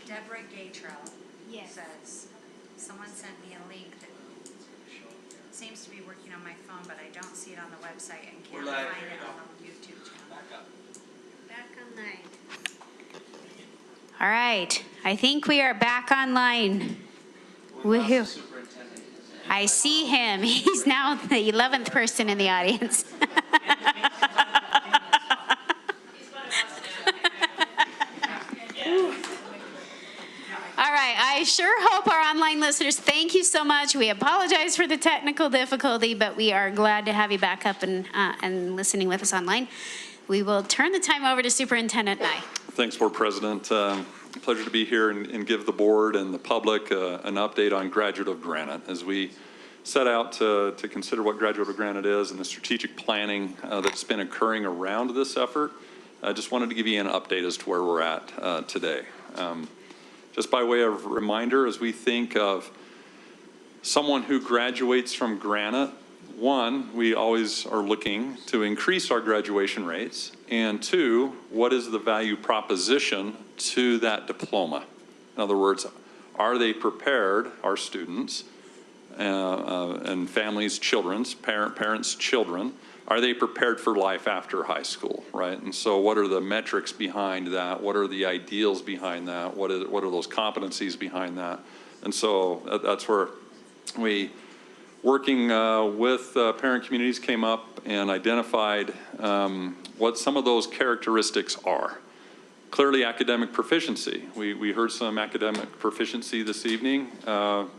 Deborah Gatrell Yes. says, someone sent me a link that seems to be working on my phone, but I don't see it on the website and can't find it on the YouTube channel. Back online. All right, I think we are back online. Woohoo. I see him. He's now the 11th person in the audience. All right, I sure hope our online listeners, thank you so much. We apologize for the technical difficulty, but we are glad to have you back up and listening with us online. We will turn the time over to Superintendent Nye. Thanks, Board President. Pleasure to be here and give the board and the public an update on Graduate of Granite. As we set out to consider what Graduate of Granite is and the strategic planning that's been occurring around this effort, I just wanted to give you an update as to where we're at today. Just by way of reminder, as we think of someone who graduates from Granite, one, we always are looking to increase our graduation rates, and two, what is the value proposition to that diploma? In other words, are they prepared, our students and families, parents, children, are they prepared for life after high school, right? And so what are the metrics behind that? What are the ideals behind that? What are those competencies behind that? And so that's where we, working with parent communities, came up and identified what some of those characteristics are. Clearly, academic proficiency. We heard some academic proficiency this evening that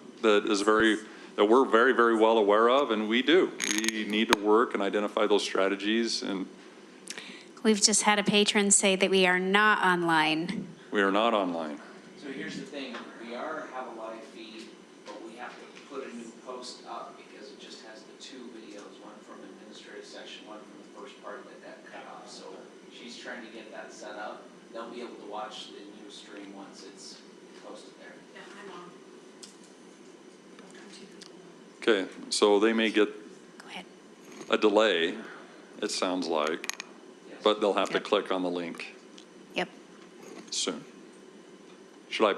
we're very, very well aware of, and we do. We need to work and identify those strategies. And We've just had a patron say that we are not online. we are not online. So here's the thing, we have a live feed, but we have to put a new post up because it just has the two videos, one from administrative section, one from the first part that cut off. So she's trying to get that set up. They'll be able to watch the new stream once it's posted there. Yeah, I'm on. Okay, so they may get Go ahead. a delay, it sounds like, Yes. but they'll have to Yep. click on the link Yep, soon. Should I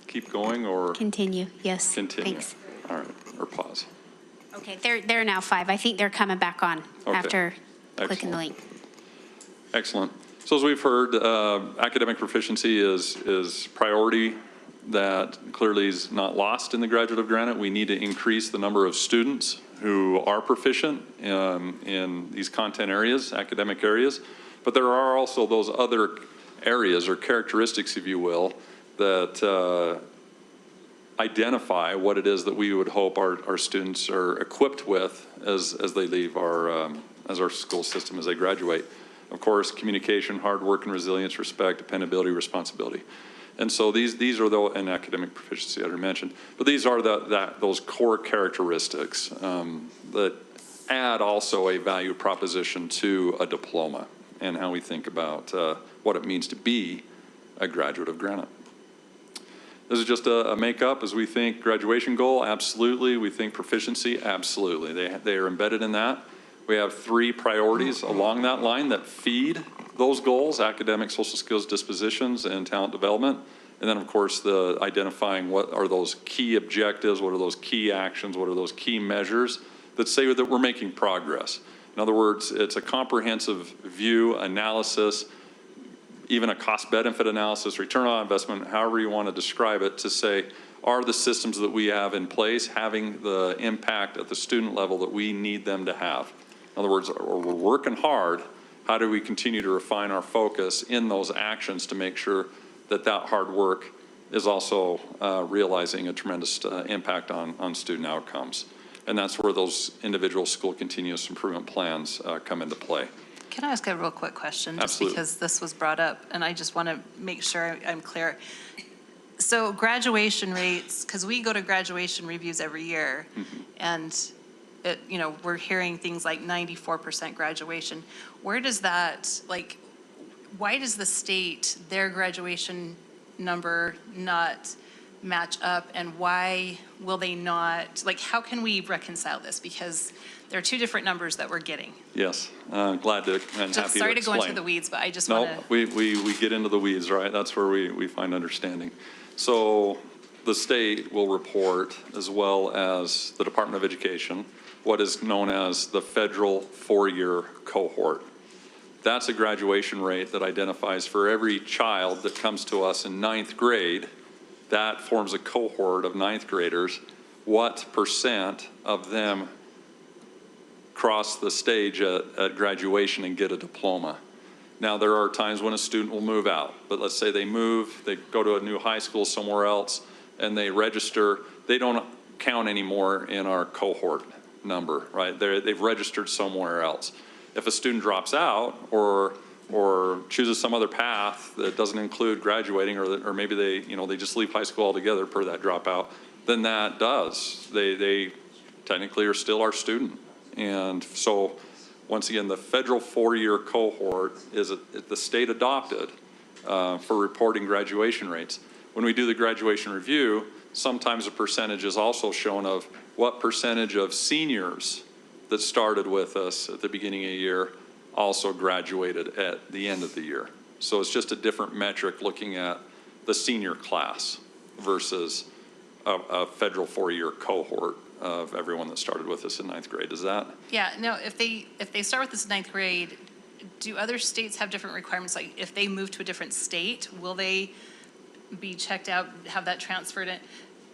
keep going or continue. Yes. continue? Thanks. All right, or pause. Okay, they're now 5. I think they're coming back on Okay. after clicking the Excellent. link. Excellent. So as we've heard, academic proficiency is priority that clearly is not lost in the Graduate of Granite. We need to increase the number of students who are proficient in these content areas, academic areas. But there are also those other areas or characteristics, if you will, that identify what it is that we would hope our students are equipped with as they leave as our school system, as they graduate. Of course, communication, hard work and resilience, respect, dependability, responsibility. And so these are and academic proficiency I already mentioned, but these are those core characteristics that add also a value proposition to a diploma and how we think about what it means to be a graduate of Granite. This is just a makeup as we think graduation goal, absolutely. We think proficiency, absolutely. They are embedded in that. We have 3 priorities along that line that feed those goals: academic, social skills, dispositions, and talent development. And then, of course, the identifying what are those key objectives, what are those key actions, what are those key measures that say that we're making progress. In other words, it's a comprehensive view, analysis, even a cost-benefit analysis, return on investment, however you want to describe it, to say, are the systems that we have in place having the impact at the student level that we need them to have? In other words, we're working hard. How do we continue to refine our focus in those actions to make sure that hard work is also realizing a tremendous impact on student outcomes? And that's where those individual school continuous improvement plans come into play. Can I ask a real quick question? Just Absolutely. because this was brought up, and I just want to make sure I'm clear. So graduation rates, because we go to graduation reviews every year, and we're hearing things like 94% graduation. Where does that, why does the state, their graduation number not match up, and why will they not? Like, how can we reconcile this? Because there are two different numbers that we're getting. Yes, glad to and happy to explain. Sorry to go into the weeds, but I just No, want to. we get into the weeds, right? That's where we find understanding. So the state will report, as well as the Department of Education, what is known as the federal 4-year cohort. That's a graduation rate that identifies for every child that comes to us in 9th grade, that forms a cohort of 9th graders, what percent of them cross the stage at graduation and get a diploma. Now, there are times when a student will move out, but let's say they move, they go to a new high school somewhere else, and they register, they don't count anymore in our cohort number, right? They've registered somewhere else. If a student drops out or chooses some other path that doesn't include graduating, or maybe they just leave high school altogether per that dropout, then that does. They technically are still our student. And so, once again, the federal 4-year cohort is the state adopted for reporting graduation rates. When we do the graduation review, sometimes a percentage is also shown of what percentage of seniors that started with us at the beginning of the year also graduated at the end of the year. So it's just a different metric looking at the senior class versus a federal 4-year cohort of everyone that started with us in 9th grade. Is that? Yeah, no, if they start with this 9th grade, do other states have different requirements? Like, if they move to a different state, will they be checked out, have that transferred in?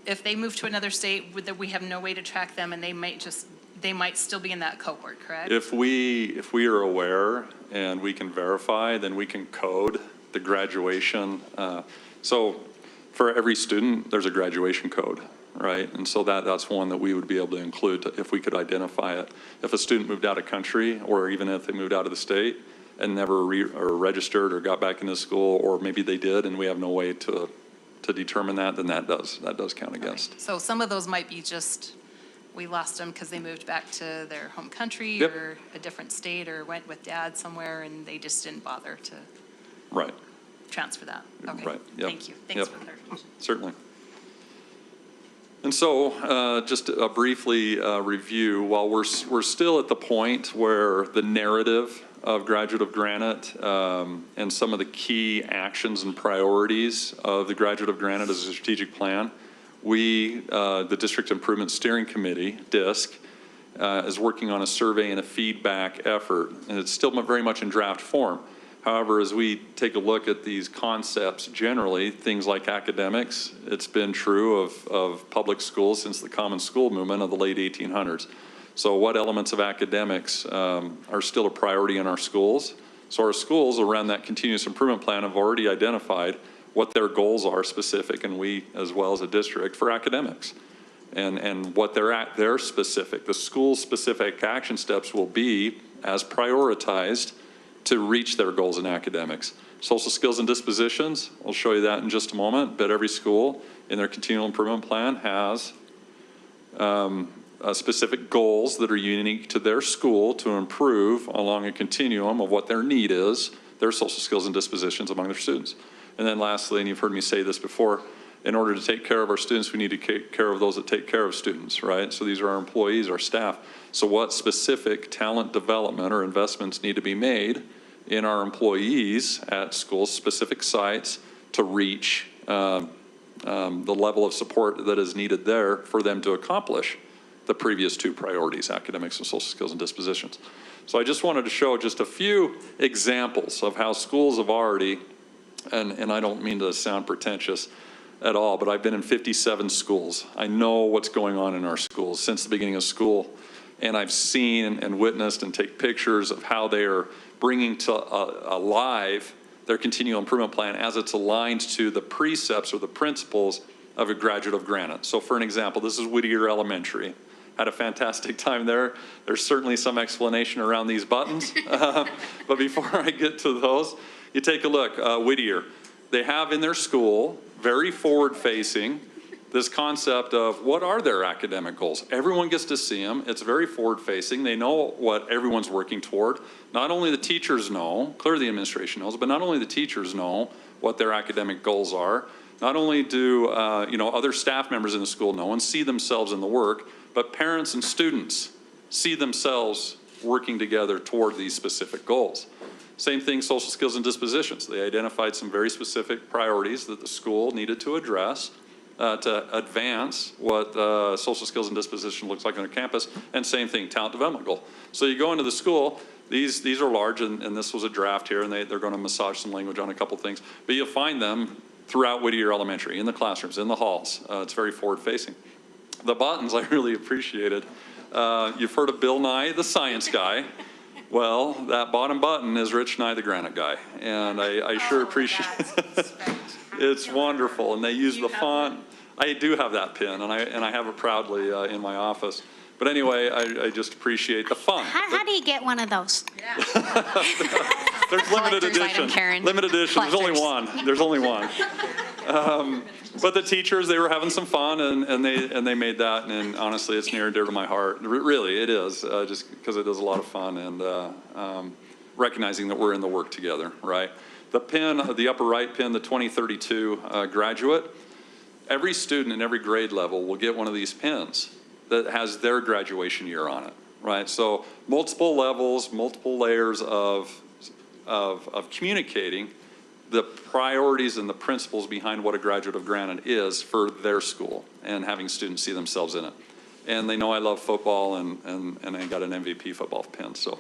If they move to another state, we have no way to track them, and they might still be in that cohort, correct? If we are aware and we can verify, then we can code the graduation. So for every student, there's a graduation code, right? And so that's one that we would be able to include if we could identify it. If a student moved out of country, or even if they moved out of the state and never registered or got back into school, or maybe they did and we have no way to determine that, then that does count against. Okay. So some of those might be just, we lost them because they moved back to their home country. Yep. Or a different state, or went with dad somewhere and they just didn't bother to Right. transfer that. Okay. Right. Yep. Thank you. Thanks Yep. for the clarification. Certainly. And so, just a briefly review, while we're still at the point where the narrative of Graduate of Granite and some of the key actions and priorities of the Graduate of Granite as a strategic plan, we, the District Improvement Steering Committee, DISC, is working on a survey and a feedback effort, and it's still very much in draft form. However, as we take a look at these concepts generally, things like academics, it's been true of public schools since the Common School movement of the late 1800s. So what elements of academics are still a priority in our schools? So our schools around that continuous improvement plan have already identified what their goals are specific, and we, as well as a district, for academics. And what their specific, the school-specific action steps will be as prioritized to reach their goals in academics. Social skills and dispositions, I'll show you that in just a moment, but every school in their continual improvement plan has specific goals that are unique to their school to improve along a continuum of what their need is, their social skills and dispositions among their students. And then lastly, and you've heard me say this before, in order to take care of our students, we need to take care of those that take care of students, right? So these are our employees, our staff. So what specific talent development or investments need to be made in our employees at school-specific sites to reach the level of support that is needed there for them to accomplish the previous two priorities, academics and social skills and dispositions. So I just wanted to show just a few examples of how schools have already, and I don't mean to sound pretentious at all, but I've been in 57 schools. I know what's going on in our schools since the beginning of school, and I've seen and witnessed and take pictures of how they are bringing to alive their continual improvement plan as it's aligned to the precepts or the principles of a Graduate of Granite. So for an example, this is Whittier Elementary. Had a fantastic time there. There's certainly some explanation around these buttons, but before I get to those, you take a look, Whittier. They have in their school, very forward-facing, this concept of what are their academic goals. Everyone gets to see them. It's very forward-facing. They know what everyone's working toward. Not only the teachers know, clearly the administration knows, but not only the teachers know what their academic goals are, Not only do other staff members in the school know and see themselves in the work, but parents and students see themselves working together toward these specific goals. Same thing, social skills and dispositions. They identified some very specific priorities that the school needed to address to advance what social skills and disposition looks like on a campus, and same thing, talent development goal. So you go into the school, these are large, and this was a draft here, and they're going to massage some language on a couple things, but you'll find them throughout Whittier Elementary, in the classrooms, in the halls. It's very forward-facing. The buttons I really appreciated. You've heard of Bill Nye, the science guy. Well, that bottom button is Rich Nye, the Granite guy, and I sure appreciate it. It's wonderful, and they use the font. I do have that pin, and I have it proudly in my office. But anyway, I just appreciate the fun. How do you get one of those? There's limited Collector's edition. item, Karen. Limited edition. There's only Collectors. one. There's only one. But the teachers, they were having some fun, and they made that. And honestly, it's near and dear to my heart. Really, it is, just because it is a lot of fun, and recognizing that we're in the work together, right? The pin, the upper right pin, the 2032 graduate. Every student in every grade level will get one of these pins that has their graduation year on it, right? So multiple levels, multiple layers of communicating the priorities and the principles behind what a graduate of Granite is for their school, and having students see themselves in it. And they know I love football, and I got an MVP football pin, so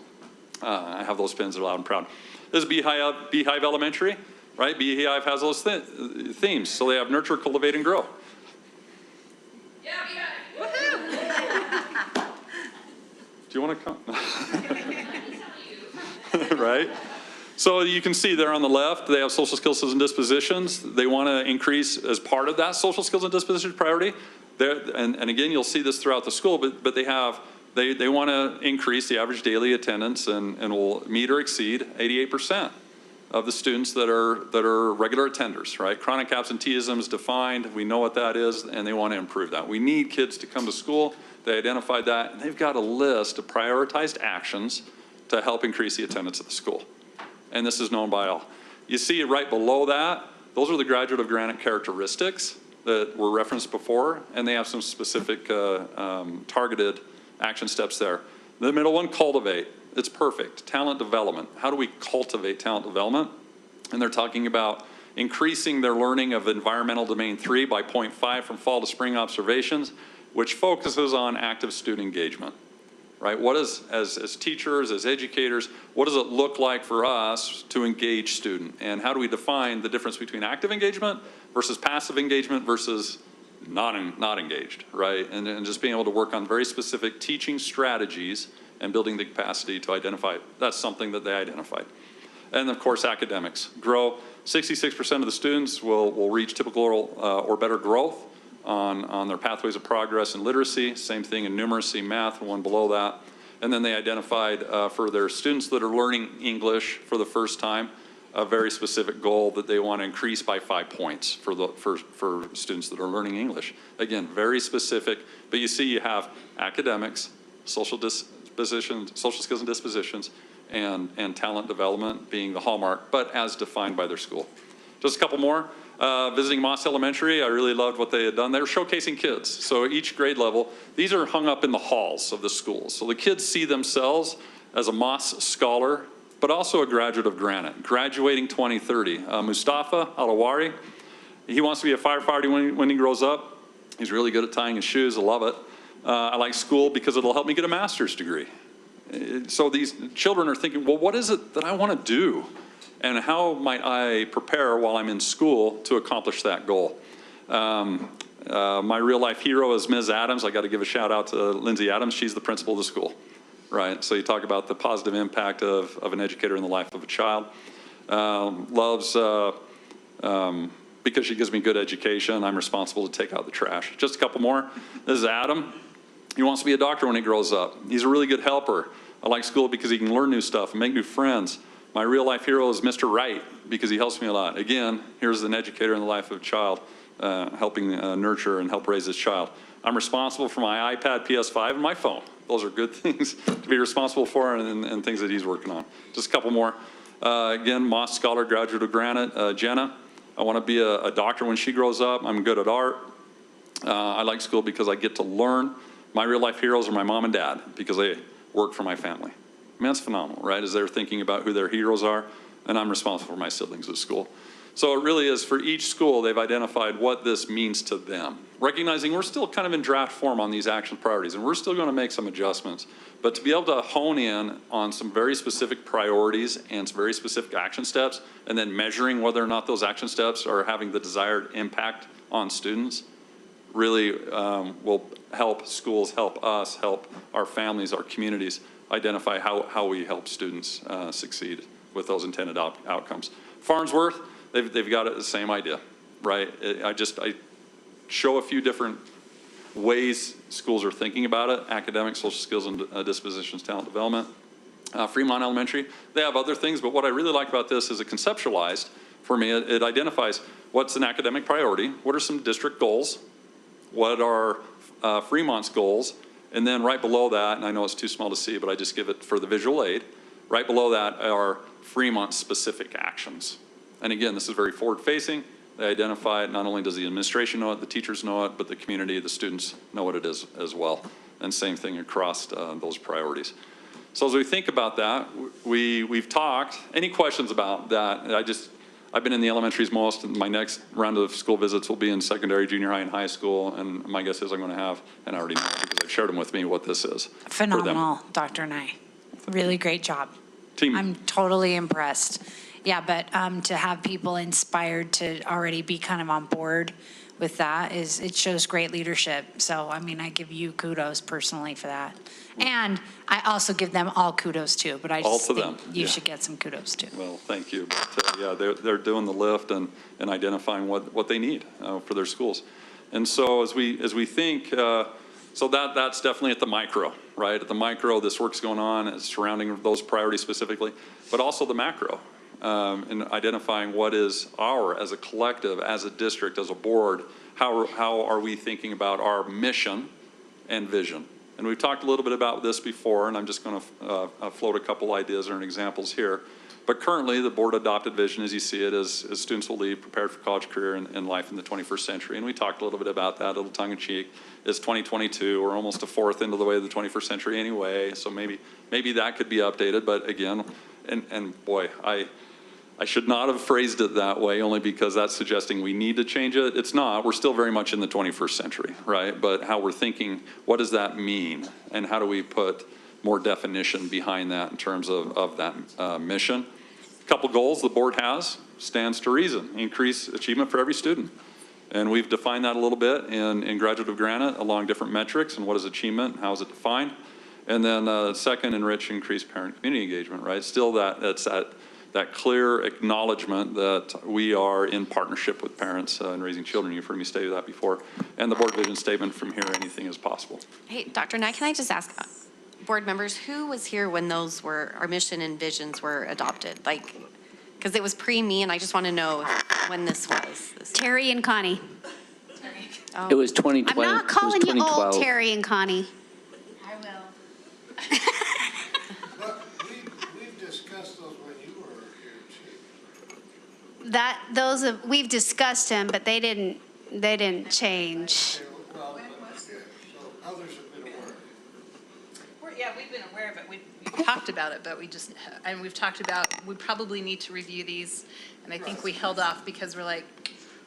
I have those pins that are loud and proud. This is Beehive Elementary, right? Beehive has those themes, so they have nurture, cultivate, and grow. Yeah, Beehive. Do you want to come? Right? So you can see there on the left, they have social skills and dispositions. They want to increase as part of that social skills and dispositions priority. And again, you'll see this throughout the school, but they want to increase the average daily attendance and will meet or exceed 88% of the students that are regular attenders, right? Chronic absenteeism is defined. We know what that is, and they want to improve that. We need kids to come to school. They identified that, and they've got a list of prioritized actions to help increase the attendance at the school. And this is known by all. You see right below that, those are the graduate of Granite characteristics that were referenced before, and they have some specific targeted action steps there. The middle one, cultivate. It's perfect. Talent development. How do we cultivate talent development? And they're talking about increasing their learning of environmental domain 3 by 0.5 from fall to spring observations, which focuses on active student engagement, right? What is, as teachers, as educators, what does it look like for us to engage student? And how do we define the difference between active engagement versus passive engagement versus not engaged, right? And just being able to work on very specific teaching strategies and building the capacity to identify it. That's something that they identified. And of course, academics. Grow. 66% of the students will reach typical or better growth on their pathways of progress in literacy. Same thing in numeracy, math, one below that. And then they identified for their students that are learning English for the first time, a very specific goal that they want to increase by 5 points for students that are learning English. Again, very specific, but you see you have academics, social skills and dispositions, and talent development being the hallmark, but as defined by their school. Just a couple more. Visiting Moss Elementary, I really loved what they had done. They were showcasing kids. So each grade level, these are hung up in the halls of the schools. So the kids see themselves as a Moss scholar, but also a graduate of Granite, graduating 2030. Mustafa Alawari, he wants to be a firefighter when he grows up. He's really good at tying his shoes. I love it. I like school because it'll help me get a master's degree. So these children are thinking, well, what is it that I want to do? And how might I prepare while I'm in school to accomplish that goal? My real life hero is Ms. Adams. I got to give a shout out to Lindsay Adams. She's the principal of the school, right? So you talk about the positive impact of an educator in the life of a child. Loves, because she gives me good education, I'm responsible to take out the trash. Just a couple more. This is Adam. He wants to be a doctor when he grows up. He's a really good helper. I like school because he can learn new stuff and make new friends. My real life hero is Mr. Wright because he helps me a lot. Again, here's an educator in the life of a child, helping nurture and help raise his child. I'm responsible for my iPad, PS5, and my phone. Those are good things to be responsible for and things that he's working on. Just a couple more. Again, Moss Scholar, graduate of Granite, Jenna. I want to be a doctor when she grows up. I'm good at art. I like school because I get to learn. My real life heroes are my mom and dad because they work for my family. I mean, that's phenomenal, right? As they're thinking about who their heroes are, and I'm responsible for my siblings at school. So it really is, for each school, they've identified what this means to them. Recognizing we're still kind of in draft form on these action priorities, and we're still going to make some adjustments. But to be able to hone in on some very specific priorities and some very specific action steps, and then measuring whether or not those action steps are having the desired impact on students, really will help schools, help us, help our families, our communities identify how we help students succeed with those intended outcomes. Farnsworth, they've got it the same idea, right? I show a few different ways schools are thinking about it: academic, social skills, and dispositions, talent development. Fremont Elementary, they have other things, but what I really like about this is it conceptualized for me. It identifies what's an academic priority, what are some district goals, what are Fremont's goals, and then right below that, and I know it's too small to see, but I just give it for the visual aid, right below that are Fremont specific actions. And again, this is very forward-facing. They identify it. Not only does the administration know it, the teachers know it, but the community, the students know what it is as well. And same thing across those priorities. So as we think about that, we've talked. Any questions about that? I've been in the elementaries most, and my next round of school visits will be in secondary, junior high, and high school. And my guess is I'm going to have, and I already know because they've shared them with me, what this is. Phenomenal, Dr. Nye. Really great job. Team. I'm totally impressed. Yeah, but to have people inspired to already be kind of on board with that it shows great leadership. So, I mean, I give you kudos personally for that. And I also give them all kudos too, but I just think you should get some kudos too. Well, thank you. But, yeah, they're doing the lift and identifying what they need for their schools. And so as we think, so that's definitely at the micro, right? At the micro, this work's going on, it's surrounding those priorities specifically, but also the macro. In identifying what is as a collective, as a district, as a board, how are we thinking about our mission and vision? And we've talked a little bit about this before, and I'm just going to float a couple ideas or examples here. But currently, the board adopted vision, as you see it, is students will leave prepared for college, career, and life in the 21st century. And we talked a little bit about that, a little tongue-in-cheek. It's 2022. We're almost a fourth into the way of the 21st century anyway. So maybe that could be updated. But again, and boy, I should not have phrased it that way, only because that's suggesting we need to change it. It's not. We're still very much in the 21st century, right? But how we're thinking, what does that mean? And how do we put more definition behind that in terms of that mission? A couple goals the board has, stands to reason: increase achievement for every student. And we've defined that a little bit in Graduate of Granite along different metrics and what is achievement, how is it defined? And then second, enrich, increase parent community engagement, right? Still that's that clear acknowledgement that we are in partnership with parents in raising children. You've heard me say that before. And the board vision statement: from here, anything is possible. Hey, Dr. Nye, can I just ask board members, who was here when our mission and visions were adopted? Like, because it was pre-me, and I just want to know when this was. Terry and Connie. Oh. It was 2012. I'm not calling you old, Terry and Connie. I will. But we've discussed those when you were here too. We've discussed them, but they didn't change. Well, so others have been aware. Yeah, we've been aware of it. We've talked about it, but we've talked about, we probably need to review these. And I think we held off because we're like,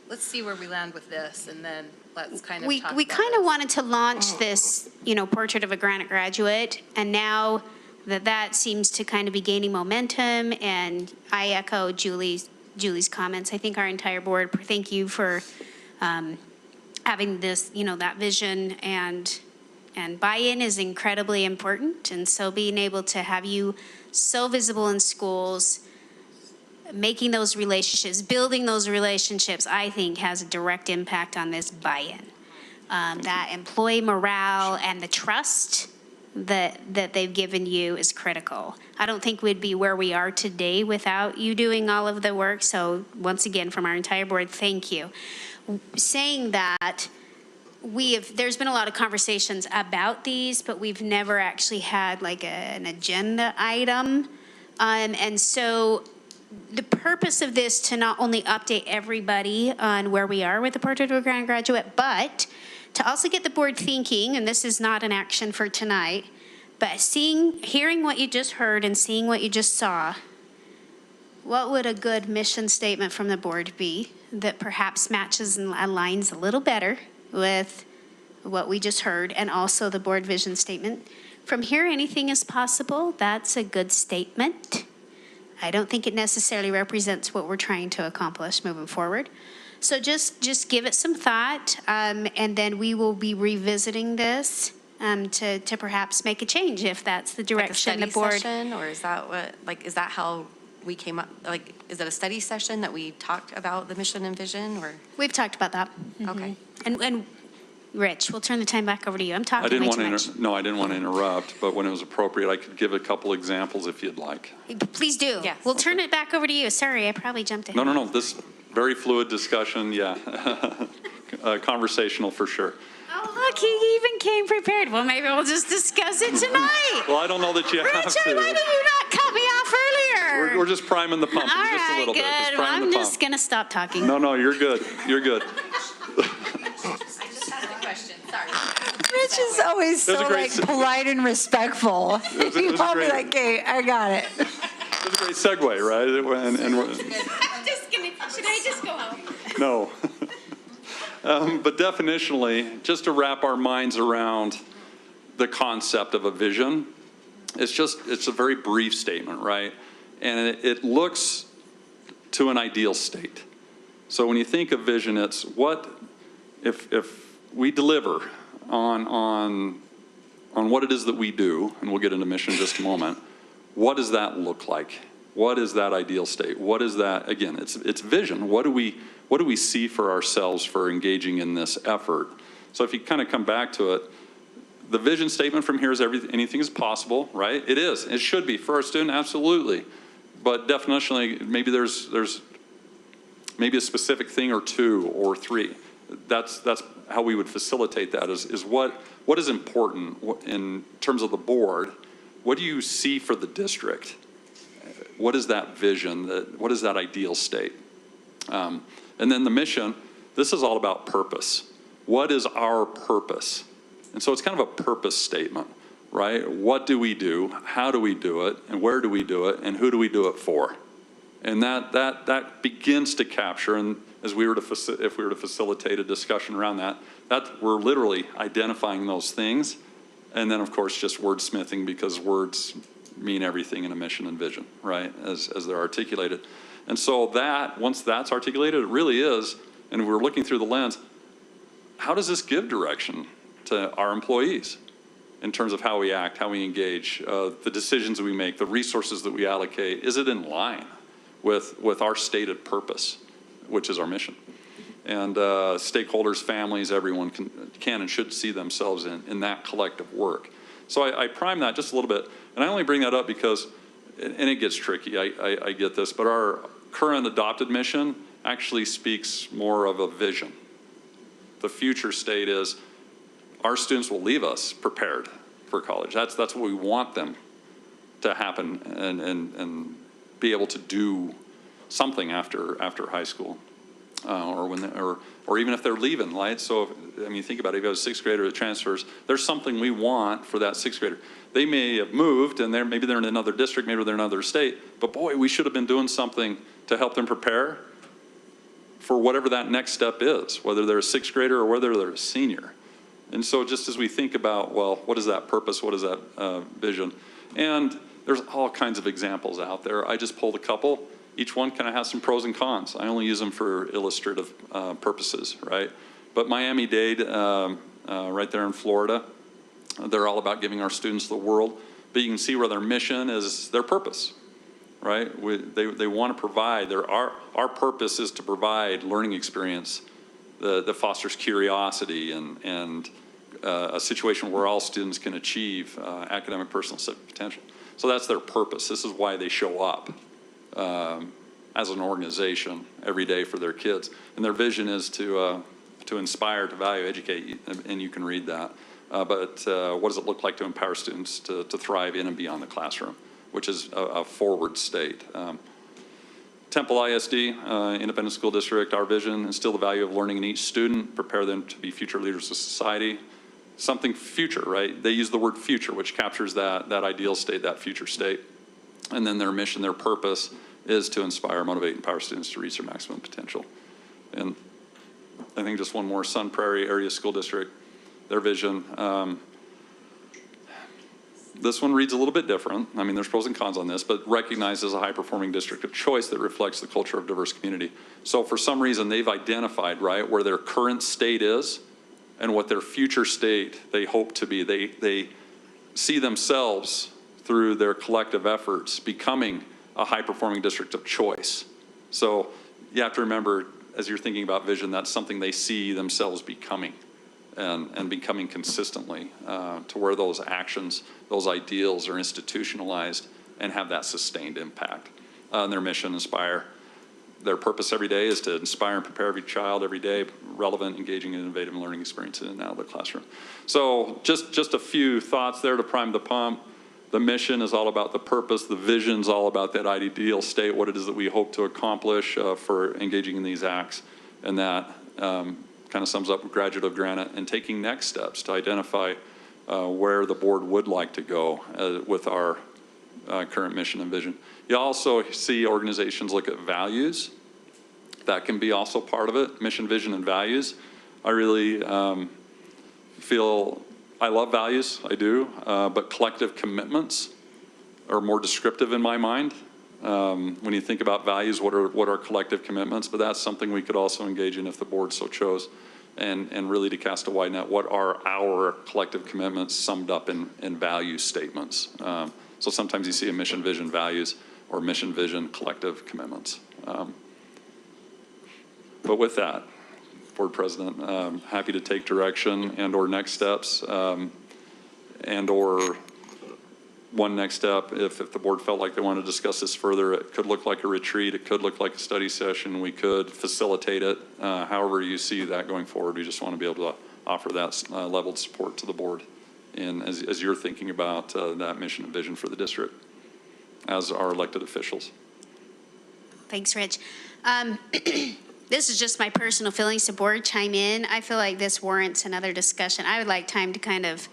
let's see where we land with this, and then let's kind of talk about We kind of this. wanted to launch this, portrait of a Granite graduate, and now that seems to kind of be gaining momentum, and I echo Julie's comments. I think our entire board, thank you for having this, that vision, and buy-in is incredibly important. And so being able to have you so visible in schools, making those relationships, building those relationships, I think has a direct impact on this buy-in. That employee morale and the trust that they've given you is critical. I don't think we'd be where we are today without you doing all of the work. So once again, from our entire board, thank you. Saying that, there's been a lot of conversations about these, but we've never actually had like an agenda item. And so the purpose of this to not only update everybody on where we are with the Portrait of a Granite graduate, but to also get the board thinking, and this is not an action for tonight, but hearing what you just heard and seeing what you just saw, what would a good mission statement from the board be that perhaps matches and aligns a little better with what we just heard, and also the board vision statement? From here, anything is possible. That's a good statement. I don't think it necessarily represents what we're trying to accomplish moving forward. So just give it some thought, and then we will be revisiting this to perhaps make a change if that's the direction the board. Like a study session, or is that what, like, is that how we came up, like, is it a study session that we talked about the mission and vision, or? We've talked about that. Okay. And Rich, we'll turn the time back over to you. I'm I talking didn't way want too to, much. no, I didn't want to interrupt, but when it was appropriate, I could give a couple examples if you'd like. Please do. Yes. We'll turn it back over to you. Sorry, I probably jumped ahead. No, this very fluid discussion, yeah. Conversational for sure. Oh, look, he even came prepared. Well, maybe we'll just discuss it tonight. Well, I don't know that you have Richard, why to. did you not cut me off earlier? We're just priming the pump All just a right, little bit. good. Just Well, priming I'm the just pump. going to stop talking. No, you're good. You're good. I just had a question, sorry. Rich is always It was so a great like polite and respectful. was- it He was told me great. like, okay, I got it. It was a great segue, right? I'm just going to, should I just go home? No. But definitionally, just to wrap our minds around the concept of a vision, it's a very brief statement, right? And it looks to an ideal state. So when you think of vision, it's what, if we deliver on what it is that we do, and we'll get into mission in just a moment, what does that look like? What is that ideal state? What is that, again, it's vision. What do we see for ourselves for engaging in this effort? So if you kind of come back to it, the vision statement from here is anything is possible, right? It is. It should be. For our student, absolutely. But definitionally, maybe there's maybe a specific thing or two or three. That's how we would facilitate that is what is important in terms of the board. What do you see for the district? What is that vision? What is that ideal state? And then the mission, this is all about purpose. What is our purpose? And so it's kind of a purpose statement, right? What do we do? How do we do it? And where do we do it? And who do we do it for? And that begins to capture, and as if we were to facilitate a discussion around that we're literally identifying those things. And then, of course, just wordsmithing, because words mean everything in a mission and vision, right, as they're articulated. And so once that's articulated, it really is, and we're looking through the lens, how does this give direction to our employees in terms of how we act, how we engage, the decisions we make, the resources that we allocate? Is it in line with our stated purpose, which is our mission? And stakeholders, families, everyone can and should see themselves in that collective work. So I prime that just a little bit. And I only bring that up because, and it gets tricky, I get this, but our current adopted mission actually speaks more of a vision. The future state is our students will leave us prepared for college. That's what we want them to happen and be able to do something after high school. Or even if they're leaving, right? So, think about it. If you have a sixth grader that transfers, there's something we want for that sixth grader. They may have moved, and maybe they're in another district, maybe they're in another state, but boy, we should have been doing something to help them prepare for whatever that next step is, whether they're a sixth grader or whether they're a senior. And so just as we think about, well, what is that purpose? What is that vision? And there's all kinds of examples out there. I just pulled a couple. Each one kind of has some pros and cons. I only use them for illustrative purposes, right? But Miami-Dade, right there in Florida, they're all about giving our students the world. But you can see where their mission is their purpose, right? They want to provide. Our purpose is to provide learning experience that fosters curiosity and a situation where all students can achieve academic, personal, civic potential. So that's their purpose. This is why they show up as an organization every day for their kids. And their vision is to inspire, to value, educate, and you can read that. But what does it look like to empower students to thrive in and beyond the classroom, which is a forward state. Temple ISD, Independent School District, our vision, instill the value of learning in each student, prepare them to be future leaders of society. Something future, right? They use the word future, which captures that ideal state, that future state. And then their mission, their purpose is to inspire, motivate, empower students to reach their maximum potential. And I think just one more, Sun Prairie Area School District, their vision. This one reads a little bit different. I mean, there's pros and cons on this, but recognized as a high-performing district of choice that reflects the culture of diverse community. So for some reason, they've identified, right, where their current state is and what their future state they hope to be. They see themselves through their collective efforts becoming a high-performing district of choice. So you have to remember, as you're thinking about vision, that's something they see themselves becoming. And becoming consistently to where those actions, those ideals are institutionalized and have that sustained impact. And their mission, inspire. Their purpose every day is to inspire and prepare every child every day, relevant, engaging, and innovative learning experiences in and out of the classroom. So just a few thoughts there to prime the pump. The mission is all about the purpose. The vision is all about that ideal state, what it is that we hope to accomplish for engaging in these acts. And that kind of sums up Graduate of Granite and taking next steps to identify where the board would like to go with our current mission and vision. You also see organizations look at values. That can be also part of it, mission, vision, and values. I really feel, I love values, I do, but collective commitments are more descriptive in my mind. When you think about values, what are collective commitments? But that's something we could also engage in if the board so chose, and really to cast a wide net. What are our collective commitments summed up in value statements? So sometimes you see a mission, vision, values, or mission, vision, collective commitments. But with that, Board President, happy to take direction and or next steps, and or one next step, if the board felt like they wanted to discuss this further, it could look like a retreat, it could look like a study session, we could facilitate it. However you see that going forward, we just want to be able to offer that level of support to the board in, as you're thinking about that mission and vision for the district as our elected officials. Thanks, Rich. This is just my personal feelings to board chime in. I feel like this warrants another discussion. I would like time to kind of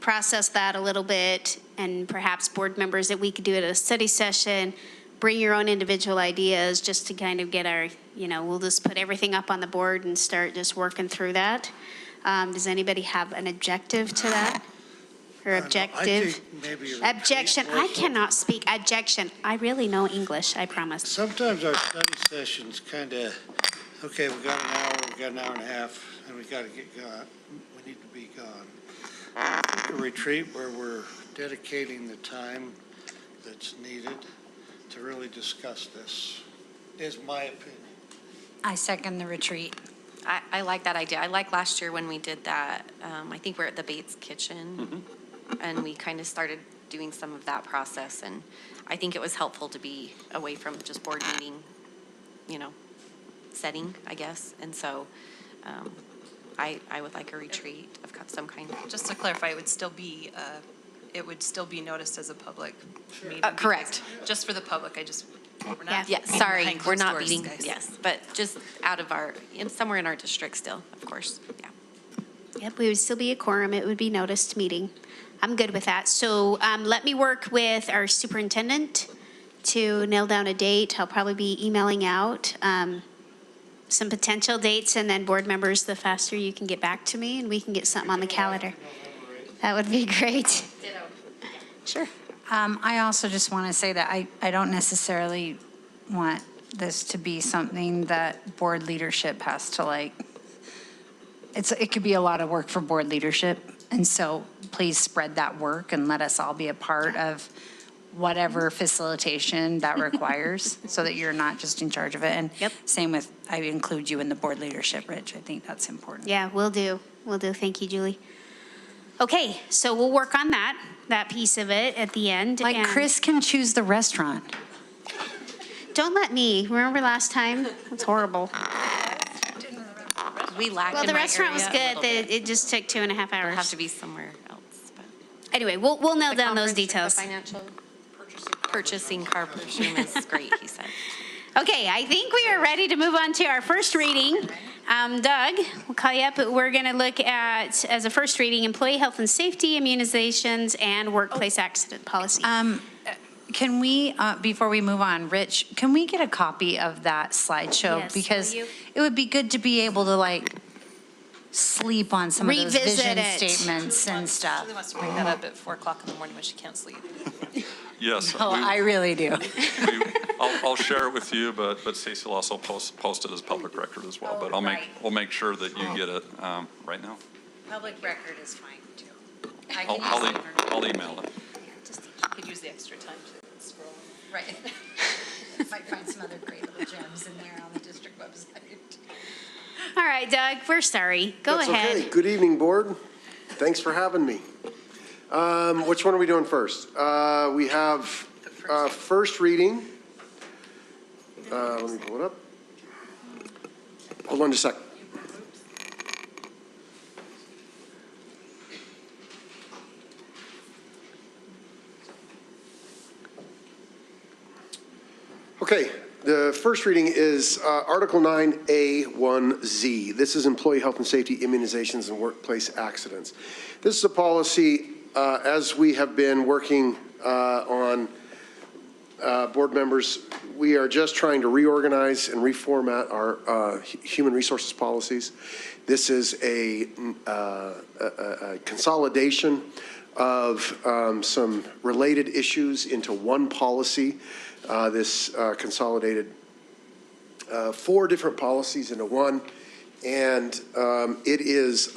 process that a little bit, and perhaps board members that we could do it at a study session, bring your own individual ideas just to kind of get our, we'll just put everything up on the board and start just working through that. Does anybody have an objective to that? Or objective? Objection. I cannot speak. Objection. I really know English, I promise. Sometimes our study sessions kind of, okay, we got an hour and a half, and we got to get gone. We need to be gone. I think a retreat where we're dedicating the time that's needed to really discuss this is my opinion. I second the retreat. I like that idea. I like last year when we did that. I think we're at the Bates Kitchen, and we kind of started doing some of that process. And I think it was helpful to be away from just board meeting, setting, I guess. And so I would like a retreat of some kind. Just to clarify, it would still be noticed as a public meeting. Correct. Just for the public, we're not. Yeah, sorry, behind we're closed not doors, meeting, guys. yes, but just out of somewhere in our district still, of course, yeah. Yep, we would still be a quorum. It would be noticed meeting. I'm good with that. So let me work with our superintendent to nail down a date. I'll probably be emailing out some potential dates, and then board members, the faster you can get back to me and we can get something on the calendar. That would be great. Sure. I also just want to say that I don't necessarily want this to be something that board leadership has to it could be a lot of work for board leadership. And so please spread that work and let us all be a part of whatever facilitation that requires so that you're not just in charge of it. And same with, I include you in the board leadership, Rich. I think that's important. Yeah, will do. Will do. Thank you, Julie. Okay, so we'll work on that piece of it at the end. Like Chris can choose the restaurant. Don't let me. Remember last time? It's horrible. We lack Well, in the my restaurant was area a good. little bit. It just took 2.5 hours. It'll have to be somewhere else, but. Anyway, we'll nail The down those conference- details. The financial purchasing car room is great, he said. Okay, I think we are ready to move on to our first reading. Doug, we'll call you up. We're going to look at, as a first reading, employee health and safety, immunizations, and workplace accident policy. Can we, before we move on, Rich, can we get a copy of that slideshow? Yes, Because will you? it would be good to be able to like sleep on some of those Revisit vision it. statements and stuff. Julie wants to bring that up at 4 o'clock in the morning when she can't sleep. Yes. Oh, I really do. I'll share it with you, but Stacy will also post it as public record as well. But right. we'll make sure that you get it right now. Public record is fine too. I'll email it. You could use the extra time to scroll. Right. Might find some other great little gems in there on the district website. All right, Doug, we're sorry. Go That's ahead. okay. Good evening, board. Thanks for having me. Which one are we doing first? We have first reading. Let me pull it up. Hold on just a sec. Okay, the first reading is Article 9A1Z. This is employee health and safety, immunizations, and workplace accidents. This is a policy, as we have been working on board members, we are just trying to reorganize and reformat our human resources policies. This is a consolidation of some related issues into one policy. This consolidated 4 different policies into one, and it is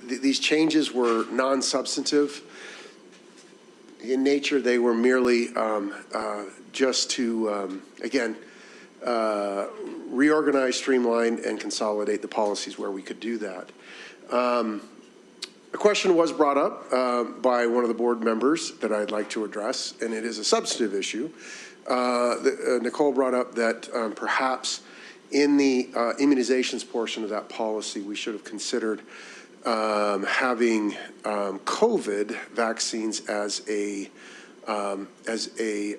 these changes were non-substantive in nature. They were merely just to again reorganize, streamline, and consolidate the policies where we could do that. A question was brought up by one of the board members that I'd like to address, and it is a substantive issue. Nicole brought up that perhaps in the immunizations portion of that policy, we should have considered having COVID vaccines as a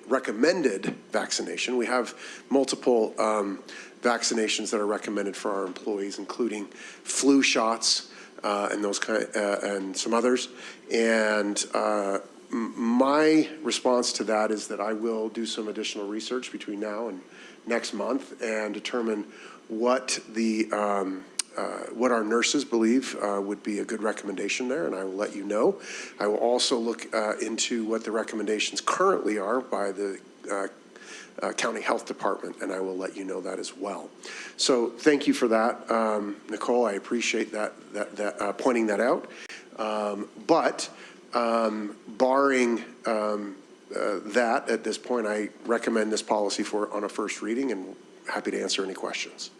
recommended vaccination. We have multiple vaccinations that are recommended for our employees, including flu shots and those and some others. And my response to that is that I will do some additional research between now and next month and determine what the what our nurses believe would be a good recommendation there, and I will let you know. I will also look into what the recommendations currently are by the County Health Department, and I will let you know that as well. So thank you for that, Nicole. I appreciate that pointing that out. But barring that, at this point, I recommend this policy on a first reading, and happy to answer any questions.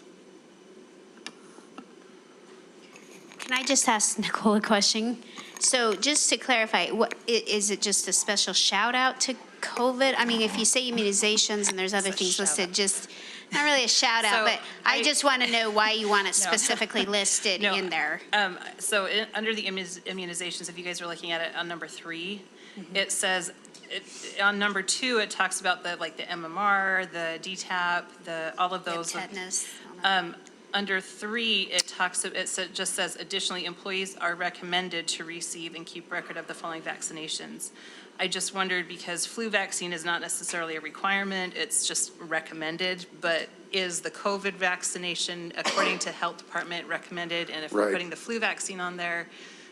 Can I just ask Nicole a question? So just to clarify, what is it just a special shout out to COVID? I mean, if you say immunizations and there's other things listed, just not really a shout out, but I just want to know why you want it specifically listed in there. Under the immunizations, if you guys are looking at it on number 3, it says, on number 2, it talks about the MMR, the DTaP, all of those. Tetanus. Under 3, it just says, additionally, employees are recommended to receive and keep record of the following vaccinations. I just wondered, because flu vaccine is not necessarily a requirement, it's just recommended, but is the COVID vaccination, according to Health Department, recommended? And if we're putting the flu vaccine on there,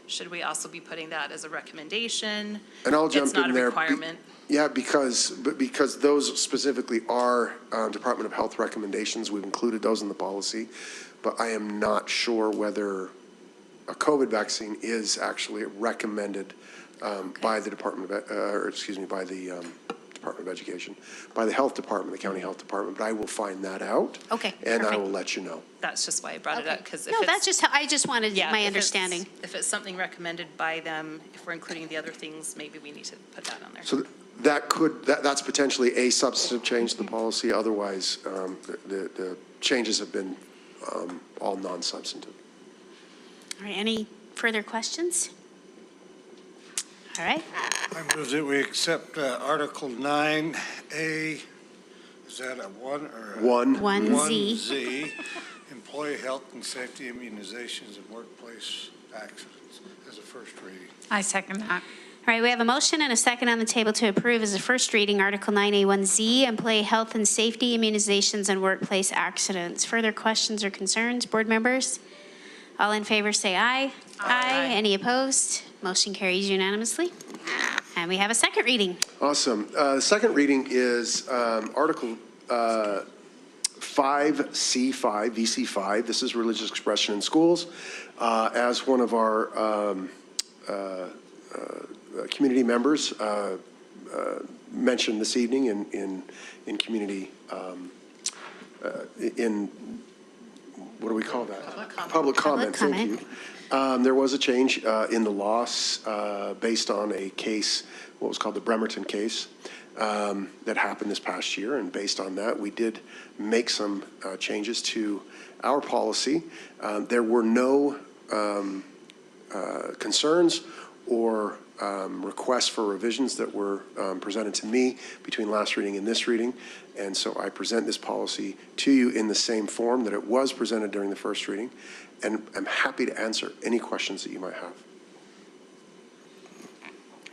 should we also be putting that as a recommendation? And I'll jump in there. It's not a requirement. Yeah, because those specifically are Department of Health recommendations. We've included those in the policy, but I am not sure whether a COVID vaccine is actually recommended by the Department of, by the Department of Education, by the Health Department, the County Health Department, but I will find that out. Okay, and perfect. I will let you know. That's just why I brought it up, because No, that's just how, I just wanted my understanding. If it's something recommended by them, if we're including the other things, maybe we need to put that on there. So that's potentially a substantive change to the policy. Otherwise, the changes have been all non-substantive. All right, any further questions? All right. I move that we accept Article 9A, Is that a 1 or a? One. 1Z. 1Z, employee health and safety immunizations and workplace accidents as a first reading. I second that. All right, we have a motion and a second on the table to approve as a first reading Article 9A1Z, Employee Health and Safety Immunizations and Workplace Accidents. Further questions or concerns, board members? All in favor say aye. Aye. Any opposed? Motion carries unanimously. And we have a second reading. Awesome. Second reading is Article 5C5, VC5. This is religious expression in schools. As one of our community members mentioned this evening in community, in, what do we call that? Public comment. Thank you. There was a change in the law based on a case, what was called the Bremerton case, that happened this past year. And based on that, we did make some changes to our policy. There were no concerns or requests for revisions that were presented to me between last reading and this reading. And so I present this policy to you in the same form that it was presented during the first reading. And I'm happy to answer any questions that you might have.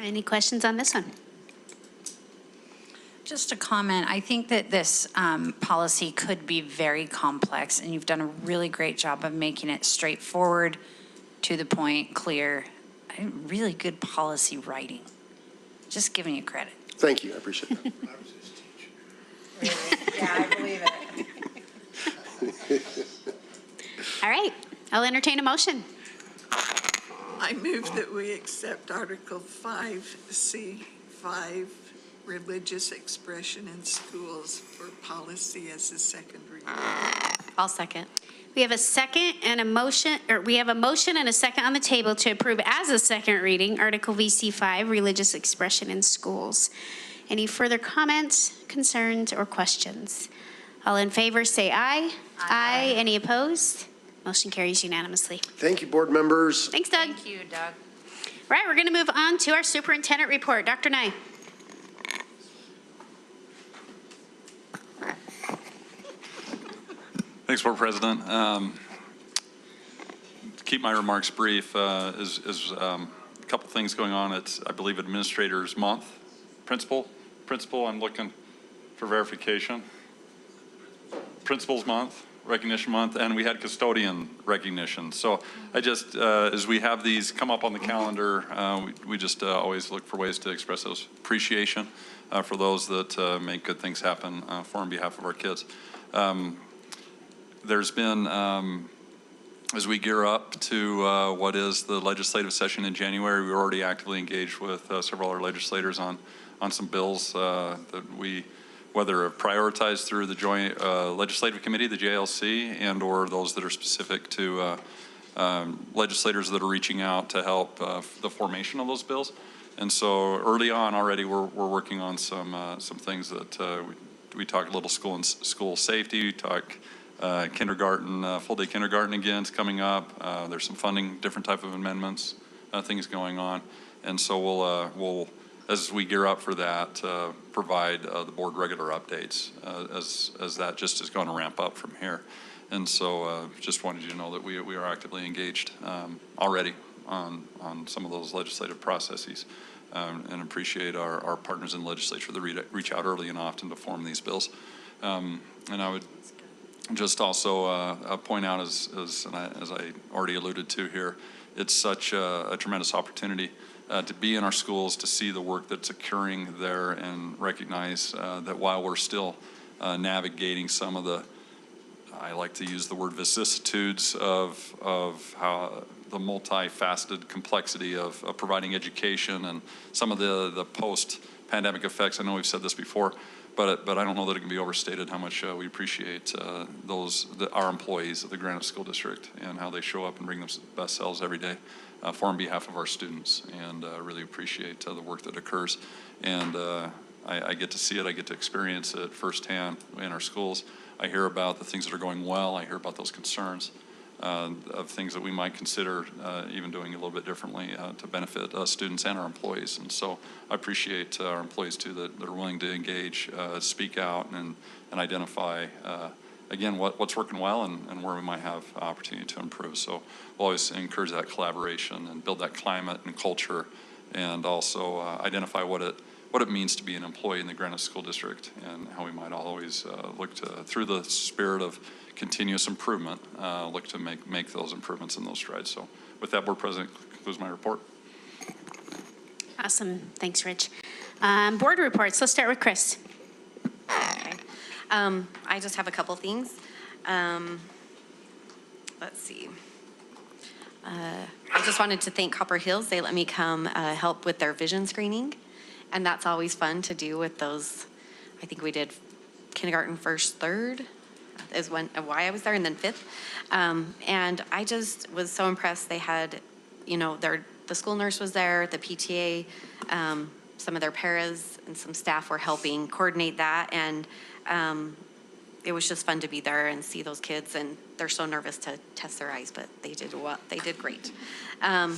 Any questions on this one? Just a comment. I think that this policy could be very complex, and you've done a really great job of making it straightforward, to the point, clear. Really good policy writing. Just giving you credit. Thank you. I appreciate that. I was his teacher. Yeah, I believe it. All right, I'll entertain a motion. I move that we accept Article 5C5, religious expression in schools, for policy as a second reading. I'll second. We have a second and a motion, or we have a motion and a second on the table to approve as a second reading Article VC5, religious expression in schools. Any further comments, concerns, or questions? All in favor say aye. Aye. Any opposed? Motion carries unanimously. Thank you, board members. Thanks, Doug. Thank you, Doug. Right, we're going to move on to our superintendent report. Dr. Nye. Thanks, Board President. To keep my remarks brief, is a couple things going on. It's, I believe, Administrators Month. Principal, I'm looking for verification. Principals Month, Recognition Month, and we had Custodian recognition. So I just, as we have these come up on the calendar, we just always look for ways to express those appreciation for those that make good things happen for on behalf of our kids. There's been, as we gear up to what is the legislative session in January, we're already actively engaged with several other legislators on some bills that we, whether prioritized through the Joint Legislative Committee, the JLC, and or those that are specific to legislators that are reaching out to help the formation of those bills. And so early on already we're working on some things that we talk a little school safety, we talk kindergarten, full day kindergarten again is coming up. There's some funding, different type of amendments, things going on. And so we'll as we gear up for that, provide the board regular updates as that just is going to ramp up from here. And so just wanted you to know that we are actively engaged already on some of those legislative processes and appreciate our partners in the legislature that reach out early and often to form these bills. And I would just also point out, as I already alluded to here, it's such a tremendous opportunity to be in our schools, to see the work that's occurring there, and recognize that while we're still navigating some of the, I like to use the word vicissitudes of how the multifaceted complexity of providing education and some of the post-pandemic effects. I know we've said this before, but I don't know that it can be overstated how much we appreciate our employees of the Granite School District and how they show up and bring their best selves every day for on behalf of our students, and really appreciate the work that occurs. And I get to see it, I get to experience it firsthand in our schools. I hear about the things that are going well, I hear about those concerns. of things that we might consider even doing a little bit differently to benefit us students and our employees. And so I appreciate our employees too that are willing to engage, speak out, and identify again what's working well and where we might have opportunity to improve. So we'll always encourage that collaboration and build that climate and culture, and also identify what it means to be an employee in the Granite School District, and how we might always look to, through the spirit of continuous improvement, look to make those improvements and those strides. So with that, Board President, concludes my report. Awesome. Thanks, Rich. Board reports. Let's start with Chris. Okay. I just have a couple things. Let's see. I just wanted to thank Copper Hills. They let me come help with their vision screening. And that's always fun to do with those. I think we did kindergarten, first, third is why I was there, and then fifth. And I just was so impressed. They had, the school nurse was there, the PTA, some of their paras and some staff were helping coordinate that. And it was just fun to be there and see those kids. And they're so nervous to test their eyes, but they did well. They did great. I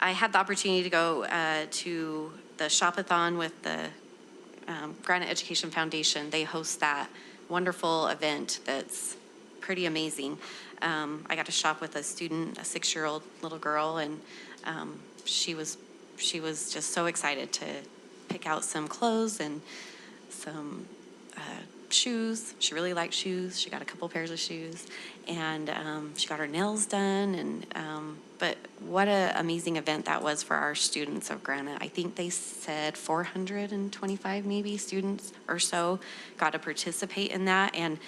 had the opportunity to go to the Shopathon with the Granite Education Foundation. They host that wonderful event that's pretty amazing. I got to shop with a student, a 6-year-old little girl, and she was just so excited to pick out some clothes and some shoes. She really liked shoes. She got a couple pairs of shoes, and she got her nails done. And but what an amazing event that was for our students of Granite. I think they said 425 maybe students or so got to participate in that, and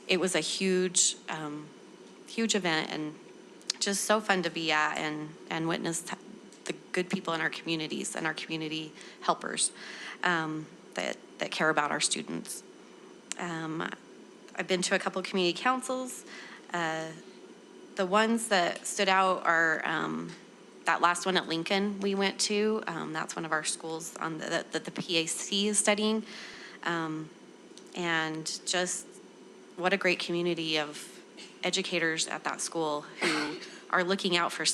it was a huge event, and just so fun to be at and witness the good people in our communities and our community helpers that care about our students. I've been to a couple of community councils. The ones that stood out are that last one at Lincoln we went to. That's one of our schools that the PAC is studying. And just what a great community of educators at that school who are looking out for,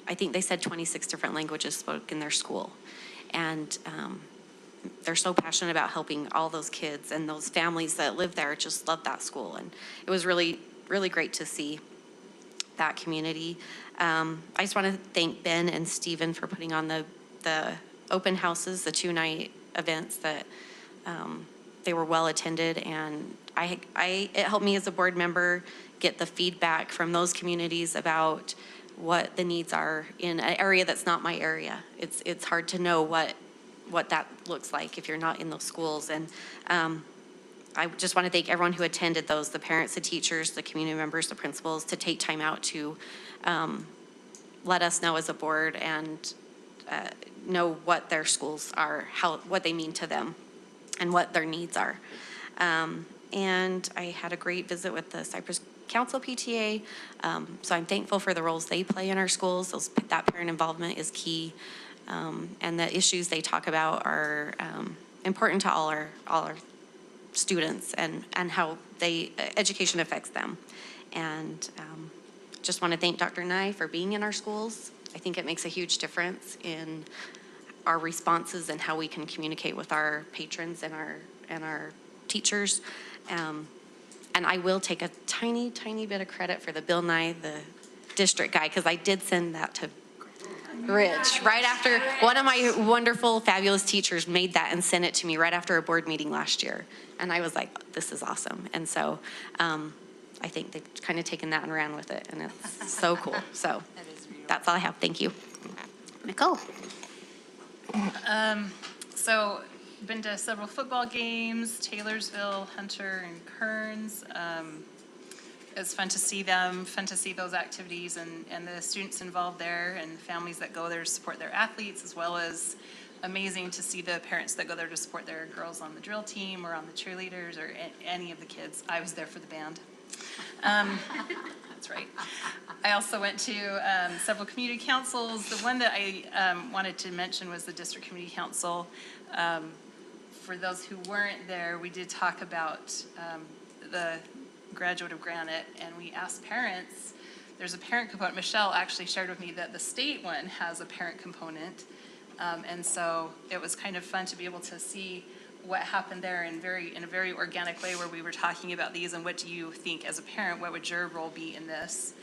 I think they said 26 different languages spoken in their school. And they're so passionate about helping all those kids, and those families that live there just love that school. And it was really, really great to see that community. I just want to thank Ben and Stephen for putting on the open houses, the 2-night events that they were well attended, and it helped me as a board member get the feedback from those communities about what the needs are in an area that's not my area. It's hard to know what that looks like if you're not in those schools. And I just want to thank everyone who attended those, the parents, the teachers, the community members, the principals, to take time out to let us know as a board and know what their schools are, what they mean to them, and what their needs are. And I had a great visit with the Cypress Council PTA. So I'm thankful for the roles they play in our schools. That parent involvement is key. And the issues they talk about are important to all our students, and how education affects them. And just want to thank Dr. Nye for being in our schools. I think it makes a huge difference in our responses and how we can communicate with our patrons and our teachers. And I will take a tiny bit of credit for the Bill Nye, the district guy, because I did send that to Rich right after one of my wonderful, fabulous teachers made that and sent it to me right after a board meeting last year. And I was like, this is awesome. And so I think they've kind of taken that and ran with it, and it's so cool. So that's all I have. Thank you. Nicole. So been to several football games, Taylorsville, Hunter, and Kearns. It's fun to see them, fun to see those activities and the students involved there and the families that go there to support their athletes, as well as amazing to see the parents that go there to support their girls on the drill team or on the cheerleaders or any of the kids. I was there for the band. That's right. I also went to several community councils. The one that I wanted to mention was the District Community Council. For those who weren't there, we did talk about the graduate of Granite, and we asked parents. There's a parent component. Michelle actually shared with me that the state one has a parent component. And so it was kind of fun to be able to see what happened there in a very organic way, where we were talking about these and what do you think as a parent, what would your role be in this?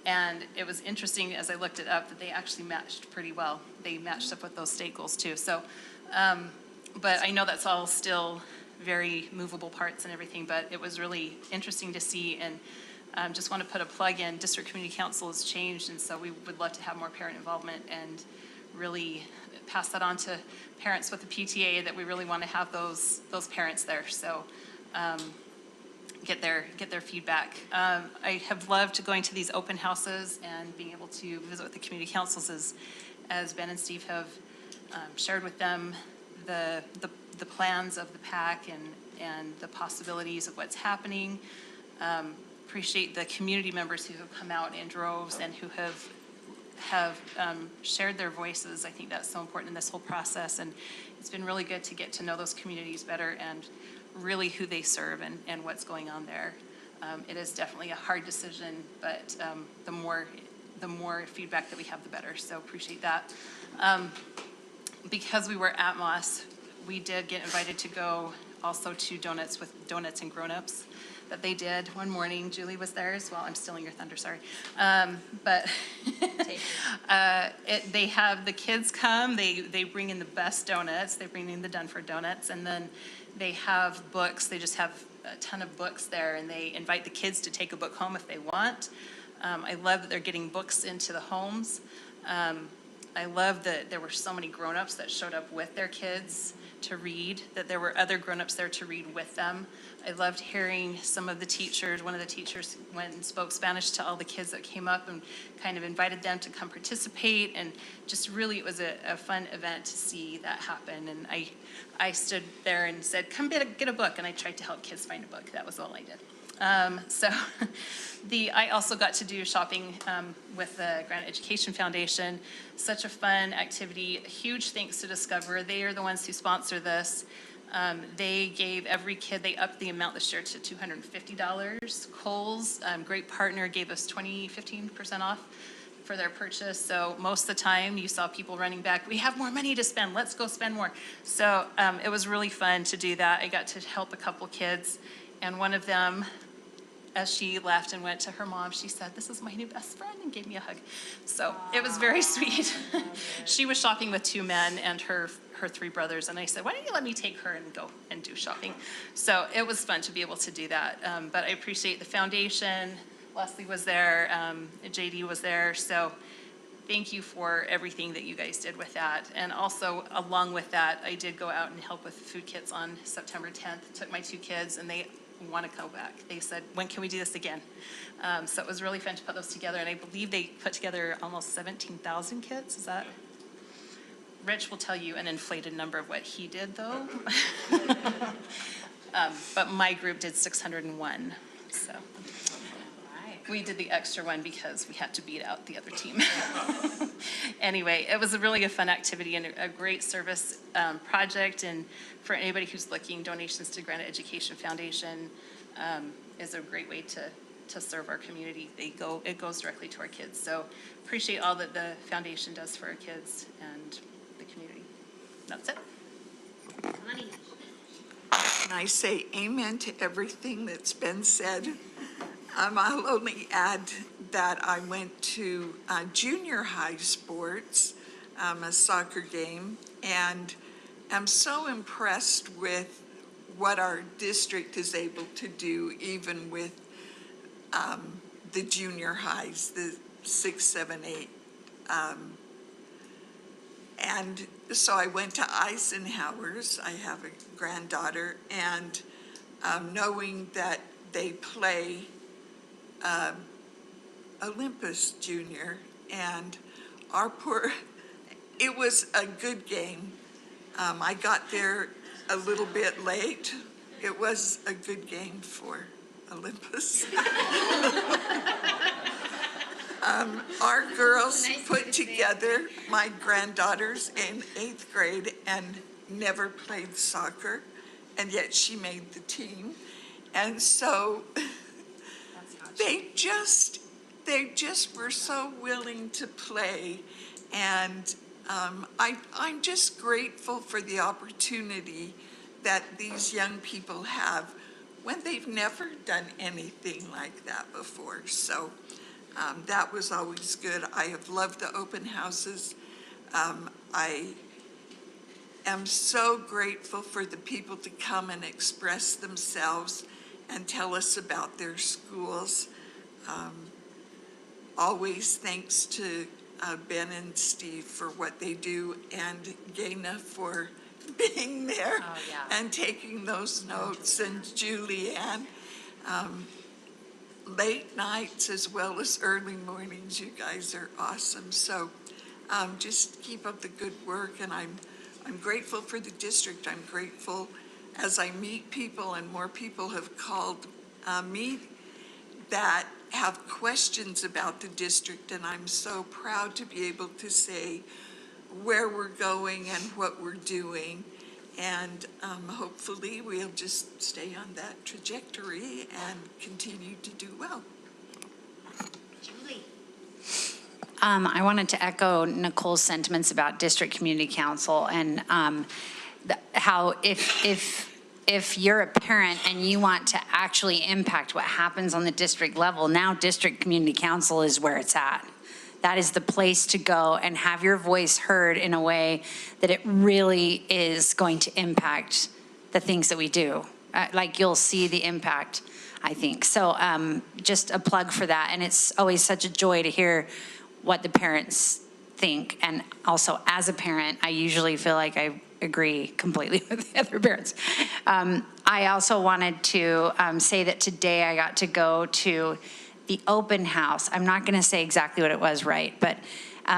And it was interesting as I looked it up that they actually matched pretty well. They matched up with those state goals too. So, but I know that's all still very movable parts and everything, but it was really interesting to see. And just want to put a plug in, District Community Council has changed, and so we would love to have more parent involvement and really pass that on to parents with the PTA, that we really want to have those parents there. So get their feedback. I have loved going to these open houses and being able to visit with the community councils as Ben and Steve have shared with them the plans of the PAC and the possibilities of what's happening. Appreciate the community members who have come out in droves and who have shared their voices. I think that's so important in this whole process, and it's been really good to get to know those communities better and really who they serve and what's going on there. It is definitely a hard decision, but the more feedback that we have, the better. So appreciate that. Because we were at Moss, we did get invited to go also to Donuts and Grown-Ups that they did one morning. Julie was there as well. I'm stealing your thunder, sorry. But they have the kids come, they bring in the best donuts, they bring in the Dunford donuts, and then they have books. They just have a ton of books there, and they invite the kids to take a book home if they want. I love that they're getting books into the homes. I love that there were so many grown-ups that showed up with their kids to read, that there were other grown-ups there to read with them. I loved hearing some of the teachers. One of the teachers went and spoke Spanish to all the kids that came up and kind of invited them to come participate. And just really, it was a fun event to see that happen. And I stood there and said, come get a book. And I tried to help kids find a book. That was all I did. I also got to do shopping with the Granite Education Foundation. Such a fun activity. A huge thanks to Discover. They are the ones who sponsor this. They gave every kid, they upped the amount this year to $250. Kohl's, great partner, gave us 15% off for their purchase. So most of the time you saw people running back, we have more money to spend, let's go spend more. So it was really fun to do that. I got to help a couple kids, and one of them, as she left and went to her mom, she said, this is my new best friend, and gave me a hug. So it was very sweet. She was shopping with two men and her three brothers, and I said, why don't you let me take her and go and do shopping? So it was fun to be able to do that. But I appreciate the foundation. Leslie was there, JD was there. So thank you for everything that you guys did with that. And also, along with that, I did go out and help with food kits on September 10th. Took my two kids, and they want to go back. They said, when can we do this again? So it was really fun to put those together, and I believe they put together almost 17,000 kits. Is that? Rich will tell you an inflated number of what he did, though. But my group did 601. So we did the extra one because we had to beat out the other team. Anyway, it was really a fun activity and a great service project. And for anybody who's looking, donations to Granite Education Foundation is a great way to serve our community. It goes directly to our kids. So appreciate all that the foundation does for our kids and the community. That's it. And I say amen to everything that's been said. I'll only add that I went to junior high sports, a soccer game, and I'm so impressed with what our district is able to do, even with the junior highs, the 6, 7, 8. And so I went to Eisenhower's. I have a granddaughter, and knowing that they play Olympus Junior, and it was a good game. I got there a little bit late. It was a good game for Olympus. Our girls put together, my granddaughters in 8th grade, and never played soccer, and yet she made the team. And so they just were so willing to play. And I'm just grateful for the opportunity that these young people have when they've never done anything like that before. So that was always good. I have loved the open houses. I am so grateful for the people to come and express themselves and tell us about their schools. Always thanks to Ben and Steve for what they do, and Gaina for being there and taking those notes, and Julianne. Late nights as well as early mornings, you guys are awesome. So just keep up the good work, and I'm grateful for the district. I'm grateful as I meet people, and more people have called me that have questions about the district, and I'm so proud to be able to say where we're going and what we're doing. And hopefully we'll just stay on that trajectory and continue to do well. Julie. I wanted to echo Nicole's sentiments about district community council, and how if you're a parent and you want to actually impact what happens on the district level, now district community council is where it's at. That is the place to go and have your voice heard in a way that it really is going to impact the things that we do. Like, you'll see the impact, I think. So just a plug for that. And it's always such a joy to hear what the parents think. And also, as a parent, I usually feel like I agree completely with the other parents. I also wanted to say that today I got to go to the open house. I'm not going to say exactly what it was, right? But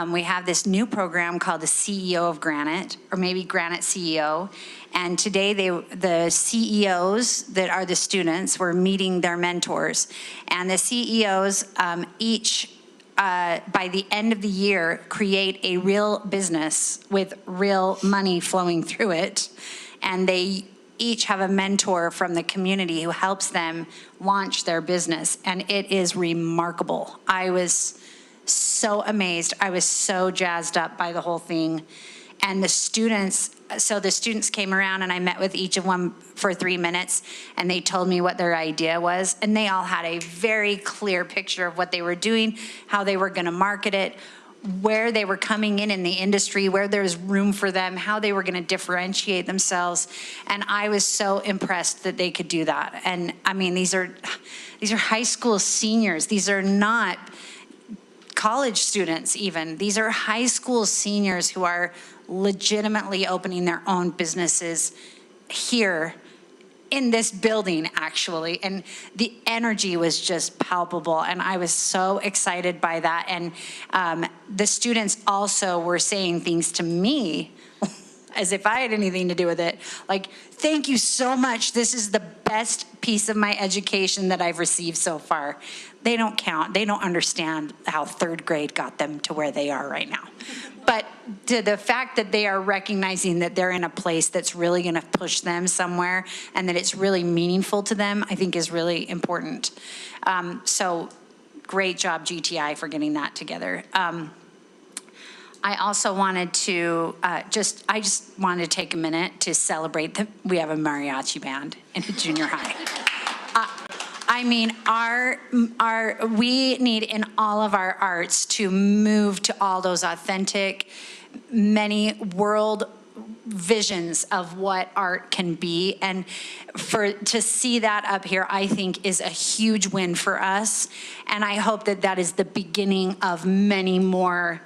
we have this new program called the CEO of Granite, or maybe Granite CEO. And today the CEOs that are the students were meeting their mentors. And the CEOs each, by the end of the year, create a real business with real money flowing through it. And they each have a mentor from the community who helps them launch their business. And it is remarkable. I was so amazed. I was so jazzed up by the whole thing. And the students came around, and I met with each of them for 3 minutes, and they told me what their idea was. And they all had a very clear picture of what they were doing, how they were going to market it, where they were coming in the industry, where there's room for them, how they were going to differentiate themselves. And I was so impressed that they could do that. And I mean, these are high school seniors. These are not college students even. These are high school seniors who are legitimately opening their own businesses here in this building, actually. And the energy was just palpable, and I was so excited by that. And the students also were saying things to me as if I had anything to do with it, like, thank you so much. This is the best piece of my education that I've received so far. They don't count. They don't understand how third grade got them to where they are right now. But to the fact that they are recognizing that they're in a place that's really going to push them somewhere, and that it's really meaningful to them, I think is really important. So great job, GTI, for getting that together. I also wanted to I just wanted to take a minute to celebrate that we have a mariachi band in the junior high. I mean, we need in all of our arts to move to all those authentic, many world visions of what art can be. And to see that up here, I think, is a huge win for us. And I hope that that is the beginning of many more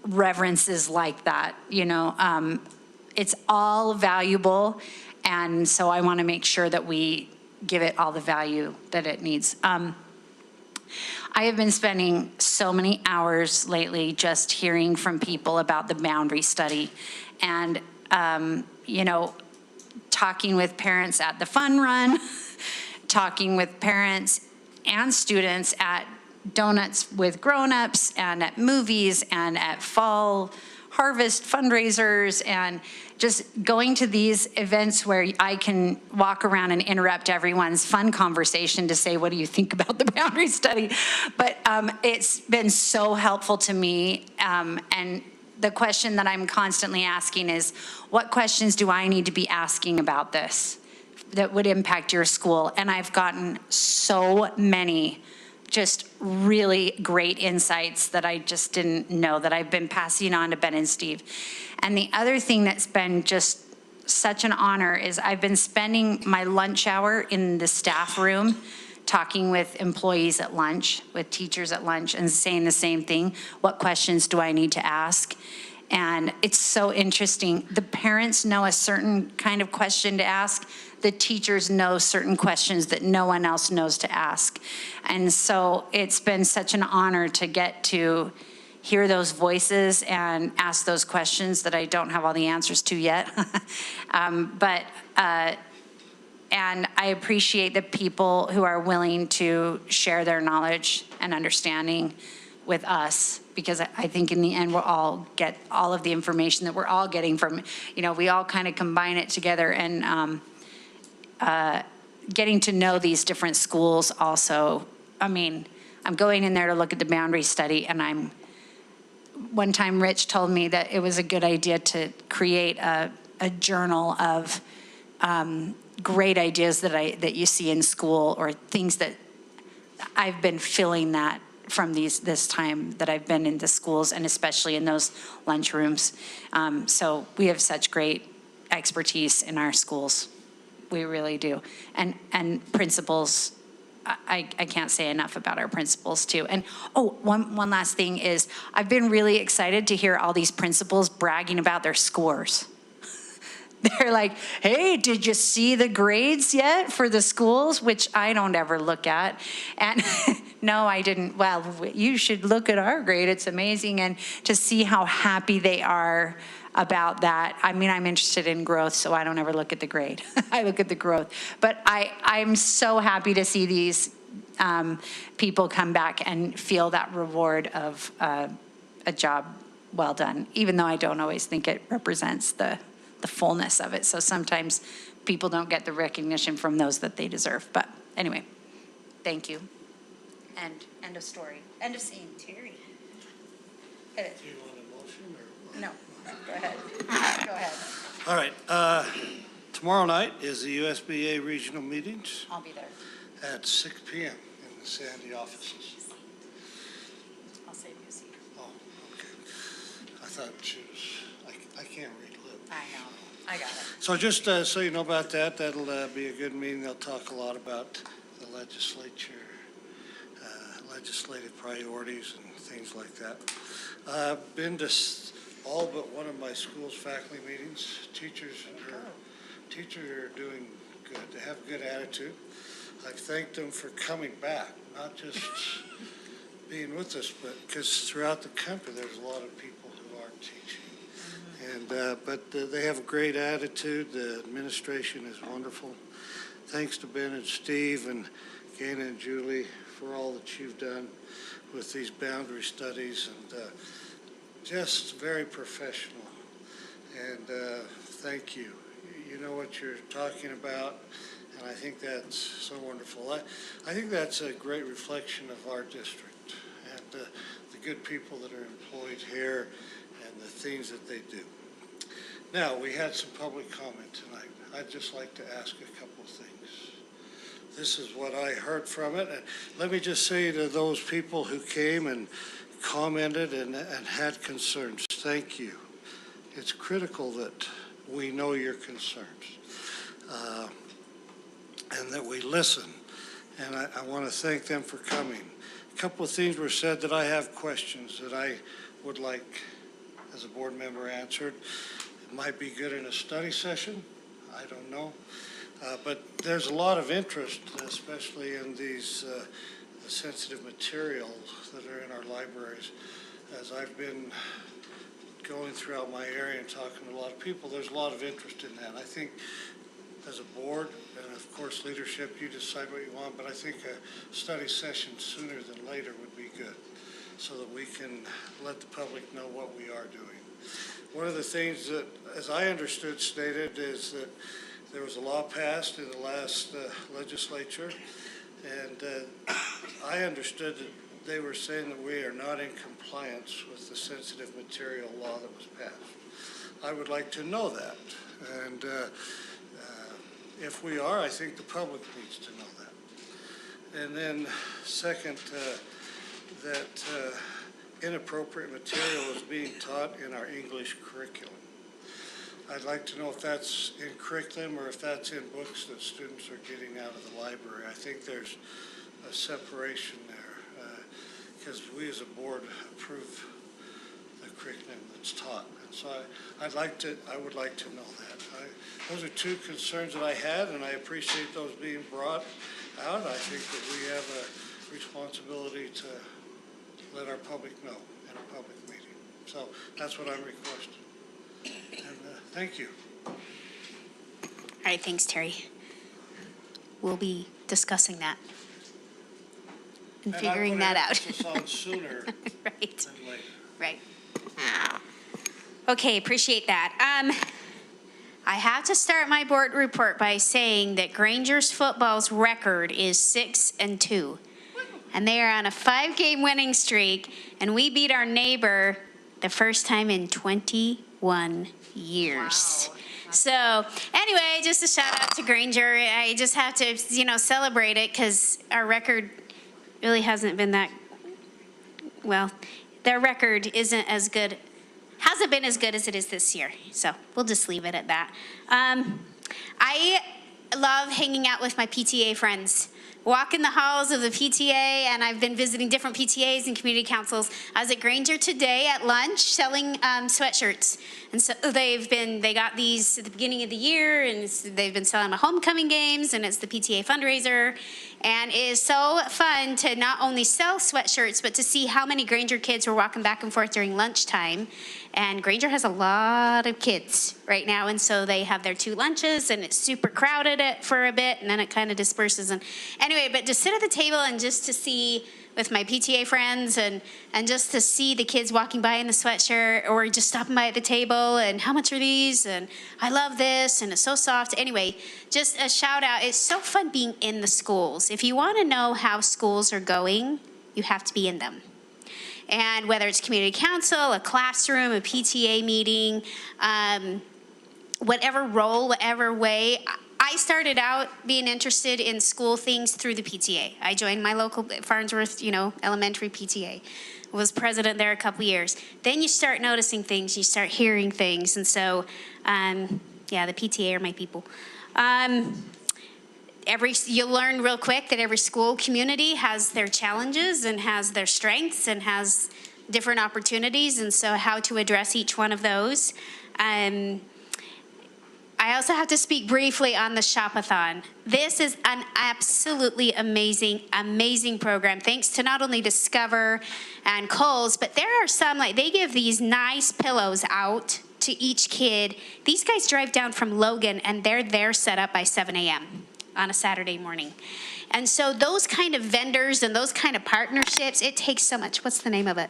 reverences like that. You know, it's all valuable. And so I want to make sure that we give it all the value that it needs. I have been spending so many hours lately just hearing from people about the boundary study, and you know, talking with parents at the fun run, talking with parents and students at donuts with grown-ups, and at movies, and at fall harvest fundraisers and just going to these events where I can walk around and interrupt everyone's fun conversation to say, what do you think about the boundary study? But it's been so helpful to me. And the question that I'm constantly asking is, what questions do I need to be asking about this that would impact your school? And I've gotten so many just really great insights that I just didn't know, that I've been passing on to Ben and Steve. And the other thing that's been just such an honor is I've been spending my lunch hour in the staff room talking with employees at lunch, with teachers at lunch, and saying the same thing. What questions do I need to ask? And it's so interesting. The parents know a certain kind of question to ask. The teachers know certain questions that no one else knows to ask. And so it's been such an honor to get to hear those voices and ask those questions that I don't have all the answers to yet. And I appreciate the people who are willing to share their knowledge and understanding with us, because I think in the end we'll all get all of the information that we're all getting from, we all kind of combine it together. And getting to know these different schools also. I mean, I'm going in there to look at the boundary study, and one time Rich told me that it was a good idea to create a journal of great ideas that you see in school, or things that I've been feeling that from this time that I've been in the schools, and especially in those lunchrooms. So we have such great expertise in our schools. We really do. And principals, I can't say enough about our principals too. And one last thing is, I've been really excited to hear all these principals bragging about their scores. They're like, hey, did you see the grades yet for the schools? Which I don't ever look at. And no, I didn't. Well, you should look at our grade. It's amazing. And to see how happy they are about that. I mean, I'm interested in growth, so I don't ever look at the grade. I look at the growth. But I'm so happy to see these people come back and feel that reward of a job well done, even though I don't always think it represents the fullness of it. So sometimes people don't get the recognition from those that they deserve. But anyway, thank you. And end of story. End of scene. Terry. Do you want a motion or? No. Go ahead. Go ahead. All right. Tomorrow night is the USBA regional meetings I'll be there. at 6 p.m. in the Sandy offices. I'll save you a seat. Oh, okay. I thought she was, I can't read lips. I know. I got it. So just so you know about that, that'll be a good meeting. They'll talk a lot about the legislature, legislative priorities and things like that. I've been to all but one of my school's faculty meetings. Teachers are doing good. They have a good attitude. I've thanked them for coming back, not just being with us, but because throughout the country there's a lot of people who aren't teaching. And but they have a great attitude. The administration is wonderful. Thanks to Ben and Steve and Gaina and Julie for all that you've done with these boundary studies, and just very professional. And thank you. You know what you're talking about, and I think that's so wonderful. I think that's a great reflection of our district and the good people that are employed here and the things that they do. Now, we had some public comment tonight. I'd just like to ask a couple of things. This is what I heard from it. And let me just say to those people who came and commented and had concerns, thank you. It's critical that we know your concerns and that we listen. And I want to thank them for coming. A couple of things were said that I have questions that I would like, as a board member, answered. It might be good in a study session. I don't know. But there's a lot of interest, especially in these sensitive materials that are in our libraries. As I've been going throughout my area and talking to a lot of people, there's a lot of interest in that. I think as a board, and of course leadership, you decide what you want, but I think a study session sooner than later would be good. so that we can let the public know what we are doing. One of the things that, as I understood stated, is that there was a law passed in the last legislature, and I understood that they were saying that we are not in compliance with the sensitive material law that was passed. I would like to know that, and if we are, I think the public needs to know that. And then second, that inappropriate material is being taught in our English curriculum. I'd like to know if that's in curriculum or if that's in books that students are getting out of the library. I think there's a separation there, because we as a board approve the curriculum that's taught. And so I would like to know that. Those are two concerns that I had, and I appreciate those being brought out. I think that we have a responsibility to let our public know in a public meeting. So that's what I'm requesting. And thank you. All right, thanks, Terry. We'll be discussing that and figuring that out. And I put emphasis on sooner Right, than later. right. Okay, appreciate that. I have to start my board report by saying that Granger's football's record is 6-2. And they are on a 5-game winning streak, and we beat our neighbor the first time in 21 years. Wow. So anyway, just a shout out to Granger. I just have to, celebrate it because our record really hasn't been that, well, their record hasn't been as good as it is this year. So we'll just leave it at that. I love hanging out with my PTA friends. Walking the halls of the PTA, and I've been visiting different PTAs and community councils. I was at Granger today at lunch selling sweatshirts. And so they got these at the beginning of the year, and they've been selling the homecoming games, and it's the PTA fundraiser. And it is so fun to not only sell sweatshirts, but to see how many Granger kids were walking back and forth during lunchtime. And Granger has a lot of kids right now, and so they have their 2 lunches, and it's super crowded for a bit, and then it kind of disperses. And anyway, but to sit at the table and just to see with my PTA friends and just to see the kids walking by in the sweatshirt or just stopping by at the table and how much are these? And I love this, and it's so soft. Anyway, just a shout out. It's so fun being in the schools. If you want to know how schools are going, you have to be in them. And whether it's community council, a classroom, a PTA meeting, whatever role, whatever way, I started out being interested in school things through the PTA. I joined my local Farnsworth, elementary PTA. Was president there a couple years. Then you start noticing things, you start hearing things, and so, the PTA are my people. You'll learn real quick that every school community has their challenges and has their strengths and has different opportunities, and so how to address each one of those. I also have to speak briefly on the Shopathon. This is an absolutely amazing, amazing program. Thanks to not only Discover and Kohl's, but there are some, they give these nice pillows out to each kid. These guys drive down from Logan, and they're there set up by 7 a.m. on a Saturday morning. And so those kind of vendors and those kind of partnerships, it takes so much. What's the name of it?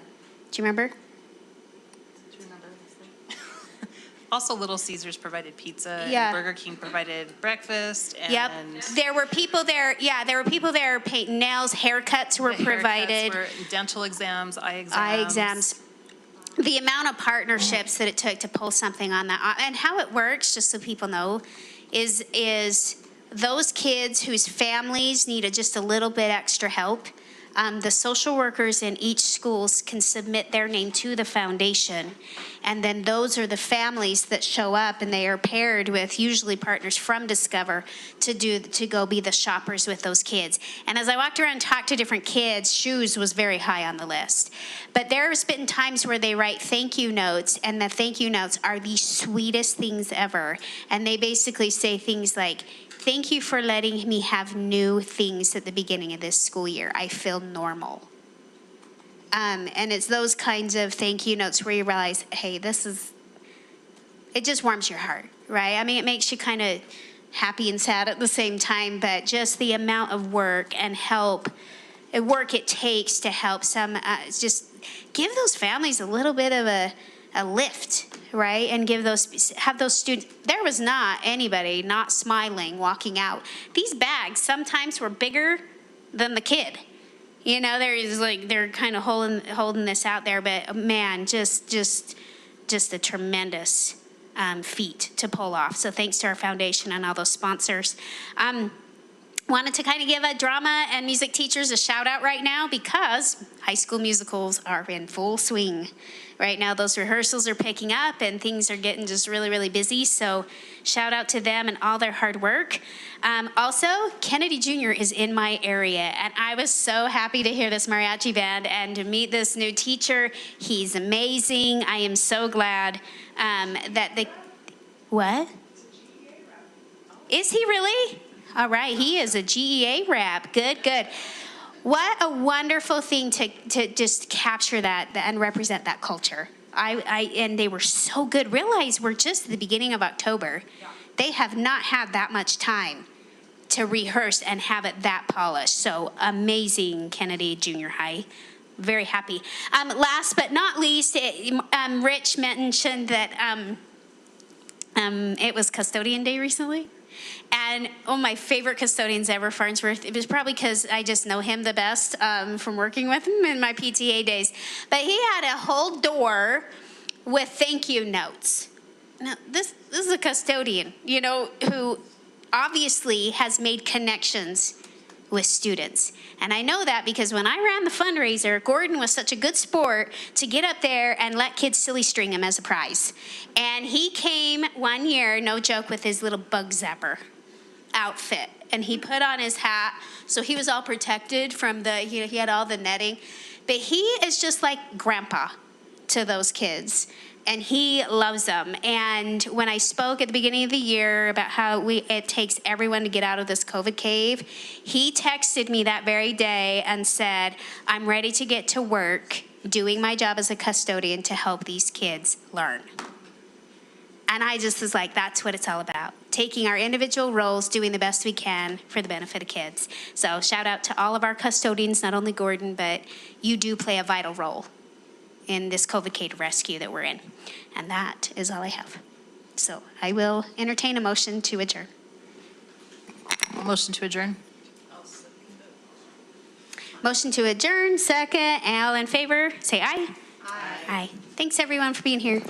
Do you remember? Also, Little Caesars provided pizza, Yeah. and Burger King provided breakfast, and Yep. There were people there. Yeah, there were people there painting nails. Haircuts were the haircuts provided. were dental exams, eye exams. Eye exams. The amount of partnerships that it took to pull something on that, and how it works, just so people know, is those kids whose families need just a little bit extra help. The social workers in each schools can submit their name to the foundation, and then those are the families that show up, and they are paired with usually partners from Discover to go be the shoppers with those kids. And as I walked around and talked to different kids, shoes was very high on the list. But there's been times where they write thank you notes, and the thank you notes are the sweetest things ever. And they basically say things like, "Thank you for letting me have new things at the beginning of this school year. I feel normal." And it's those kinds of thank you notes where you realize, hey, it just warms your heart, right? I mean, it makes you kind of happy and sad at the same time, but just the amount of work and work it takes to help some, give those families a little bit of a lift, right? And have those students, there was not anybody not smiling walking out. These bags sometimes were bigger than the kid. You know, they're kind of holding this out there, but man, just a tremendous feat to pull off. So thanks to our foundation and all those sponsors. Wanted to kind of give a drama and music teachers a shout out right now because high school musicals are in full swing. Right now, those rehearsals are picking up and things are getting just really, really busy. So shout out to them and all their hard work. Also, Kennedy Jr. is in my area, and I was so happy to hear this mariachi band and to meet this new teacher. He's amazing. I am so glad what? Is he really? All right, he is a GEA rep. Good. What a wonderful thing to just capture that and represent that culture. And they were so good. Realize we're just at the beginning of October. They have not had that much time to rehearse and have it that polished. So amazing, Kennedy Junior High. Very happy. Last but not least, Rich mentioned that it was Custodian Day recently. And my favorite custodians ever, Farnsworth, it was probably because I just know him the best from working with him in my PTA days. But he had a whole door with thank you notes. Now, this is a custodian, who obviously has made connections with students. And I know that because when I ran the fundraiser, Gordon was such a good sport to get up there and let kids silly string him as a prize. And he came one year, no joke, with his little bug zapper outfit. And he put on his hat, so he was all protected from he had all the netting. But he is just like grandpa to those kids. And he loves them. And when I spoke at the beginning of the year about how it takes everyone to get out of this COVID cave, he texted me that very day and said, I'm ready to get to work doing my job as a custodian to help these kids learn. And I just was like, that's what it's all about. Taking our individual roles, doing the best we can for the benefit of kids. So shout out to all of our custodians, not only Gordon, but you do play a vital role in this COVID cave rescue that we're in. And that is all I have. So I will entertain a motion to adjourn. Motion to adjourn. Motion to adjourn, second. All in favor, say aye. Aye. Thanks everyone for being here.